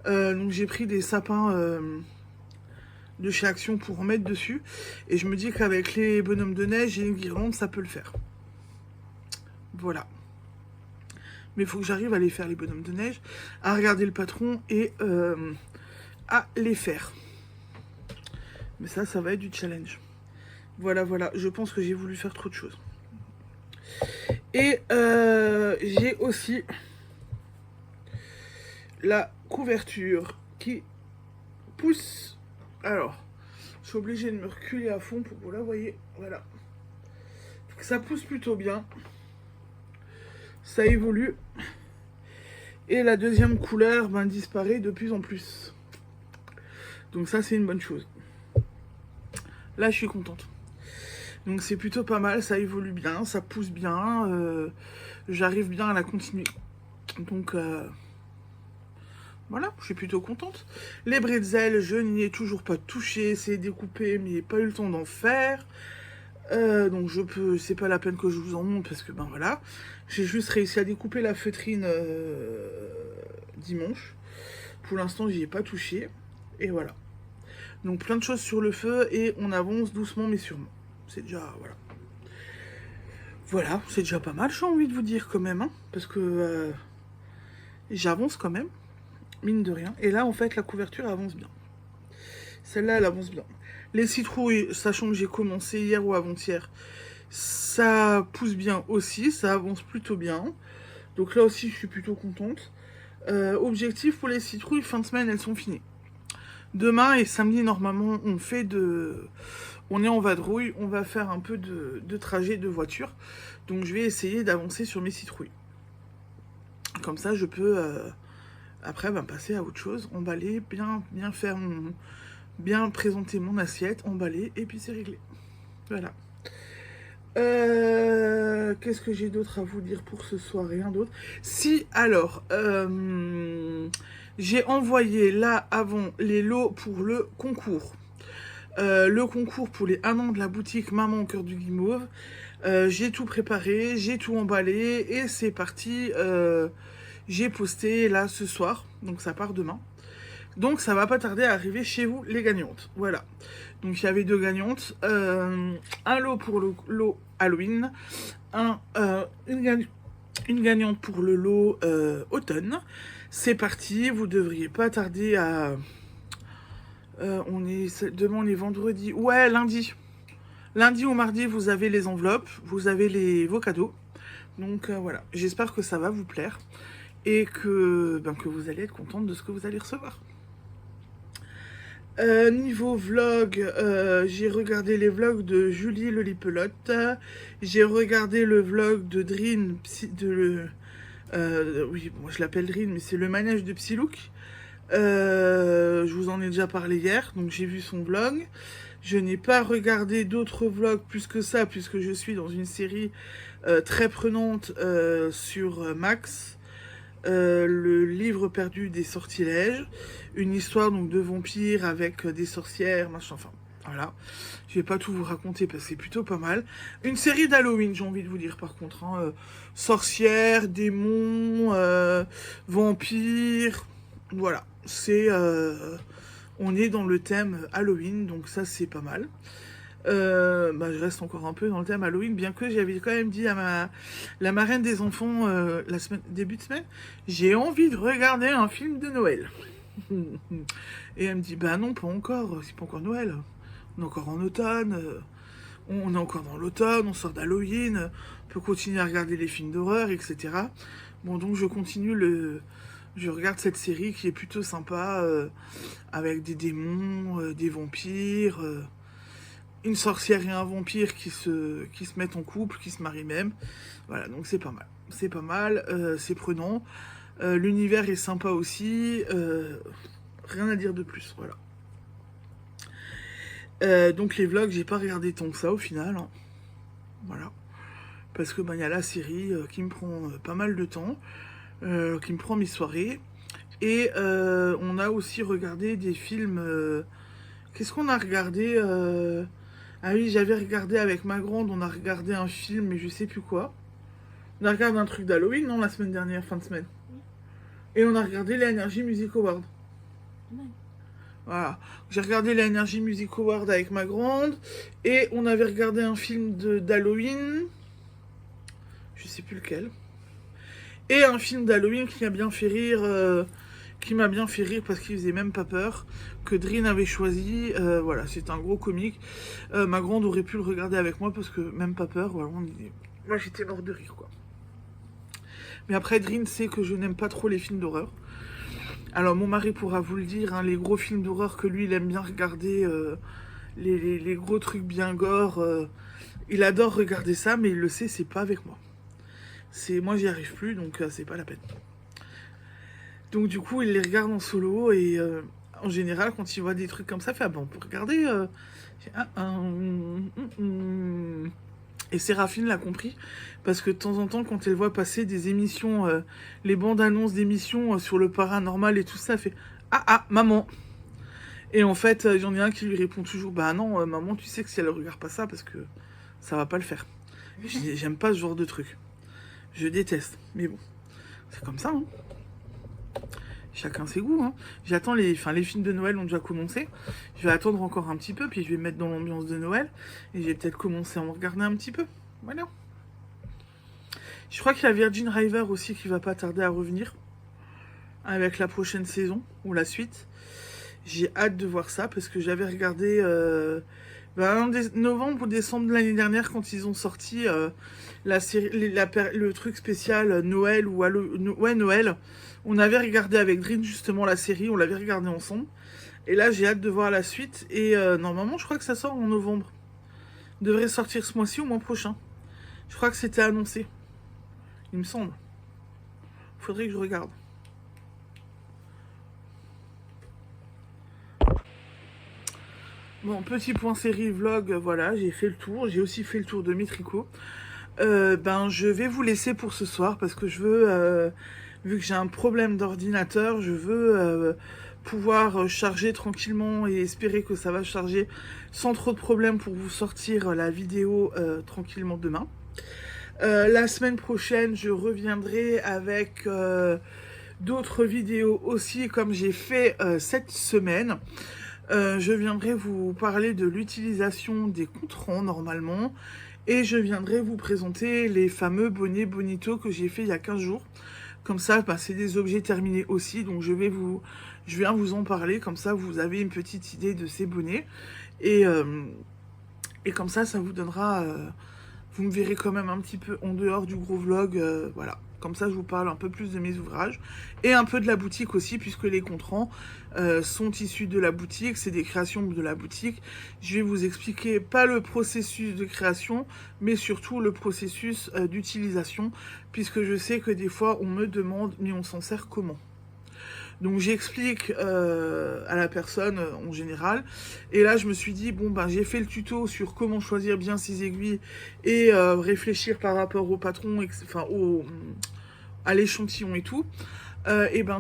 Donc j'ai pris des sapins de chez Action pour en mettre dessus, et je me dis qu'avec les bonhommes de neige et une guirlande, ça peut le faire. Voilà. Mais il faut que j'arrive à les faire, les bonhommes de neige, à regarder le patron et à les faire. Mais ça va être du challenge. Voilà, voilà. Je pense que j'ai voulu faire trop de choses. Et j'ai aussi la couverture qui pousse. Alors, je suis obligée de me reculer à fond pour que vous la voyez. Voilà. Ça pousse plutôt bien. Ça évolue. Et la deuxième couleur disparaît de plus en plus. Donc ça, c'est une bonne chose. Là, je suis contente. Donc c'est plutôt pas mal, ça évolue bien, ça pousse bien. J'arrive bien à la continuer. Donc voilà, je suis plutôt contente. Les bretzels, je n'y ai toujours pas touché. C'est découpé, mais pas eu le temps d'en faire. Donc c'est pas la peine que je vous en montre, parce que voilà. J'ai juste réussi à découper la feutrine dimanche. Pour l'instant, j'y ai pas touché. Et voilà. Donc plein de choses sur le feu et on avance doucement mais sûrement. C'est déjà, voilà. Voilà, c'est déjà pas mal, j'ai envie de vous dire quand même. Parce que j'avance quand même, mine de rien. Et là, en fait, la couverture avance bien. Celle-là, elle avance bien. Les citrouilles, sachant que j'ai commencé hier ou avant-hier, ça pousse bien aussi, ça avance plutôt bien. Donc là aussi, je suis plutôt contente. Objectif pour les citrouilles, fin de semaine, elles sont finies. Demain et samedi, normalement, on est en vadrouille, on va faire un peu de trajet de voiture. Donc je vais essayer d'avancer sur mes citrouilles. Comme ça, je peux après passer à autre chose, emballer, bien faire bien présenter mon assiette, emballer, et puis c'est réglé. Voilà. Qu'est-ce que j'ai d'autre à vous dire pour ce soir? Rien d'autre. Si, alors, j'ai envoyé là avant les lots pour le concours. Le concours pour les 1 an de la boutique Maman au cœur du Guimauve. J'ai tout préparé, j'ai tout emballé et c'est parti. J'ai posté là ce soir, donc ça part demain. Donc ça va pas tarder à arriver chez vous les gagnantes. Voilà. Donc il y avait 2 gagnantes. Un lot pour le lot Halloween. Une gagnante pour le lot automne. C'est parti, vous devriez pas tarder à... demain on est vendredi. Ouais, lundi. Lundi ou mardi, vous avez les enveloppes, vous avez vos cadeaux. Donc voilà, j'espère que ça va vous plaire. Et que vous allez être contente de ce que vous allez recevoir. Niveau vlog, j'ai regardé les vlogs de Julie Lolipelote. J'ai regardé le vlog de Drin, oui, moi je l'appelle Drin, mais c'est le manège de Psylook. Je vous en ai déjà parlé hier, donc j'ai vu son vlog. Je n'ai pas regardé d'autres vlogs plus que ça, puisque je suis dans une série très prenante sur Max. Le livre perdu des sortilèges, une histoire donc de vampires avec des sorcières, machin, enfin voilà. Je vais pas tout vous raconter parce que c'est plutôt pas mal. Une série d'Halloween, j'ai envie de vous dire par contre, sorcières, démons, vampires, voilà. On est dans le thème Halloween, donc ça c'est pas mal. Je reste encore un peu dans le thème Halloween, bien que j'avais quand même dit à la marraine des enfants début de semaine, j'ai envie de regarder un film de Noël. Et elle me dit, bah non, pas encore, c'est pas encore Noël. On est encore en automne, on est encore dans l'automne, on sort d'Halloween, on peut continuer à regarder les films d'horreur, etc. Bon, donc je regarde cette série qui est plutôt sympa, avec des démons, des vampires, une sorcière et un vampire qui se mettent en couple, qui se marient même. Voilà, donc c'est pas mal. C'est pas mal, c'est prenant. L'univers est sympa aussi. Rien à dire de plus, voilà. Donc les vlogs, j'ai pas regardé tant que ça au final. Hein. Voilà. Parce que il y a la série qui me prend pas mal de temps, qui me prend mes soirées. Et on a aussi regardé des films. Qu'est-ce qu'on a regardé Ah oui, j'avais regardé avec ma grande, on a regardé un film, mais je sais plus quoi. On a regardé un truc d'Halloween, non, la semaine dernière, fin de semaine. Et on a regardé les Energy Music Awards. Voilà. J'ai regardé les Energy Music Awards avec ma grande. Et on avait regardé un film d'Halloween. Je sais plus lequel. Et un film d'Halloween qui m'a bien fait rire. Parce qu'il faisait même pas peur. Que Drin avait choisi. Voilà, c'est un gros comique. Ma grande aurait pu le regarder avec moi parce que même pas peur. Voilà, moi j'étais mort de rire, quoi. Mais après, Drin sait que je n'aime pas trop les films d'horreur. Alors, mon mari pourra vous le dire, hein, les gros films d'horreur que lui, il aime bien regarder, les gros trucs bien gore, il adore regarder ça, mais il le sait, c'est pas avec moi. Moi, j'y arrive plus, donc c'est pas la peine. Donc, du coup, il les regarde en solo, et en général, quand il voit des trucs comme ça, il fait « Ah ben, on peut regarder Et Séraphine l'a compris, parce que de temps en temps, quand elle voit passer des émissions, les bandes annonces d'émissions sur le paranormal et tout ça, elle fait « Ah, maman !» Et en fait, j'en ai un qui lui répond toujours « Bah non, maman, tu sais que si elle regarde pas ça, parce que ça va pas le faire. » J'aime pas ce genre de truc. Je déteste, mais bon, c'est comme ça, hein. Chacun ses goûts, hein. J'attends les films de Noël ont déjà commencé. Je vais attendre encore un petit peu, puis je vais me mettre dans l'ambiance de Noël. Et je vais peut-être commencer à en regarder un petit peu. Voilà. Je crois qu'il y a Virgin River aussi qui va pas tarder à revenir. Avec la prochaine saison, ou la suite. J'ai hâte de voir ça, parce que j'avais regardé... en novembre ou décembre de l'année dernière, quand ils ont sorti la série, le truc spécial Noël ou Noël, on avait regardé avec Drin justement la série, on l'avait regardé ensemble. Et là, j'ai hâte de voir la suite. Et normalement, je crois que ça sort en novembre. Devrait sortir ce mois-ci ou le mois prochain. Je crois que c'était annoncé. Il me semble. Faudrait que je regarde. Bon, petit point série vlog, voilà, j'ai fait le tour. J'ai aussi fait le tour de mes tricots. Je vais vous laisser pour ce soir parce que je veux, vu que j'ai un problème d'ordinateur, je veux pouvoir charger tranquillement et espérer que ça va charger sans trop de problèmes pour vous sortir la vidéo tranquillement demain. La semaine prochaine, je reviendrai avec d'autres vidéos aussi comme j'ai fait cette semaine. Je viendrai vous parler de l'utilisation des compte-ronds normalement et je viendrai vous présenter les fameux bonnets Bonito que j'ai fait il y a 15 jours. Comme ça, c'est des objets terminés aussi, donc je viens vous en parler, comme ça vous avez une petite idée de ces bonnets et comme ça vous donnera, vous me verrez quand même un petit peu en dehors du gros vlog, voilà. Comme ça, je vous parle un peu plus de mes ouvrages et un peu de la boutique aussi, puisque les compte-rangs sont issus de la boutique, c'est des créations de la boutique. Je vais vous expliquer pas le processus de création, mais surtout le processus d'utilisation, puisque je sais que des fois, on me demande, mais on s'en sert comment ? Donc j'explique à la personne en général. Et là, je me suis dit, j'ai fait le tuto sur comment choisir bien ses aiguilles et réfléchir par rapport au patron, à l'échantillon et tout.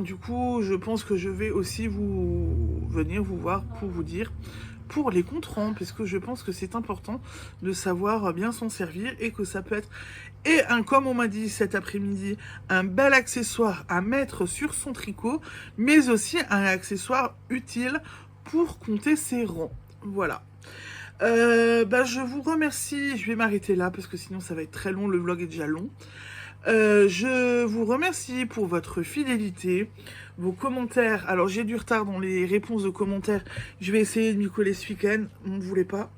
Du coup, je pense que je vais aussi venir vous voir pour vous dire pour les compte-rangs, parce que je pense que c'est important de savoir bien s'en servir et que ça peut être, comme on m'a dit cet après-midi, un bel accessoire à mettre sur son tricot, mais aussi un accessoire utile pour compter ses rangs. Voilà. Je vous remercie. Je vais m'arrêter là parce que sinon ça va être très long. Le vlog est déjà long. Je vous remercie pour votre fidélité, vos commentaires. Alors j'ai du retard dans les réponses de commentaires. Je vais essayer de m'y coller ce week-end. On ne voulait pas.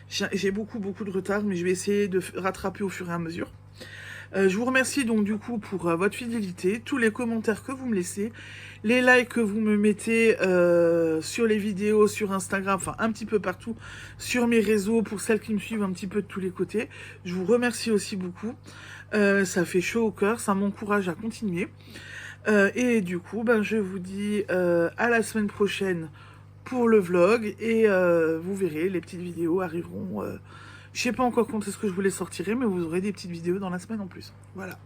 J'ai beaucoup de retard, mais je vais essayer de rattraper au fur et à mesure. Je vous remercie donc du coup pour votre fidélité, tous les commentaires que vous me laissez, les likes que vous me mettez sur les vidéos, sur Instagram, enfin un petit peu partout, sur mes réseaux, pour celles qui me suivent un petit peu de tous les côtés. Je vous remercie aussi beaucoup. Ça fait chaud au cœur, ça m'encourage à continuer. Et du coup, je vous dis à la semaine prochaine pour le vlog. Et vous verrez, les petites vidéos arriveront. Je sais pas encore quand est-ce que je vous les sortirai, mais vous aurez des petites vidéos dans la semaine en plus. Voilà.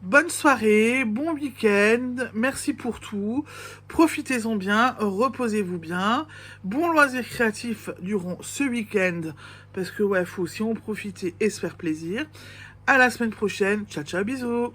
Bonne soirée, bon week-end, merci pour tout. Profitez-en bien, reposez-vous bien. Bon loisir créatif durant ce week-end, parce que ouais, faut aussi en profiter et se faire plaisir. À la semaine prochaine. Ciao, ciao, bisous.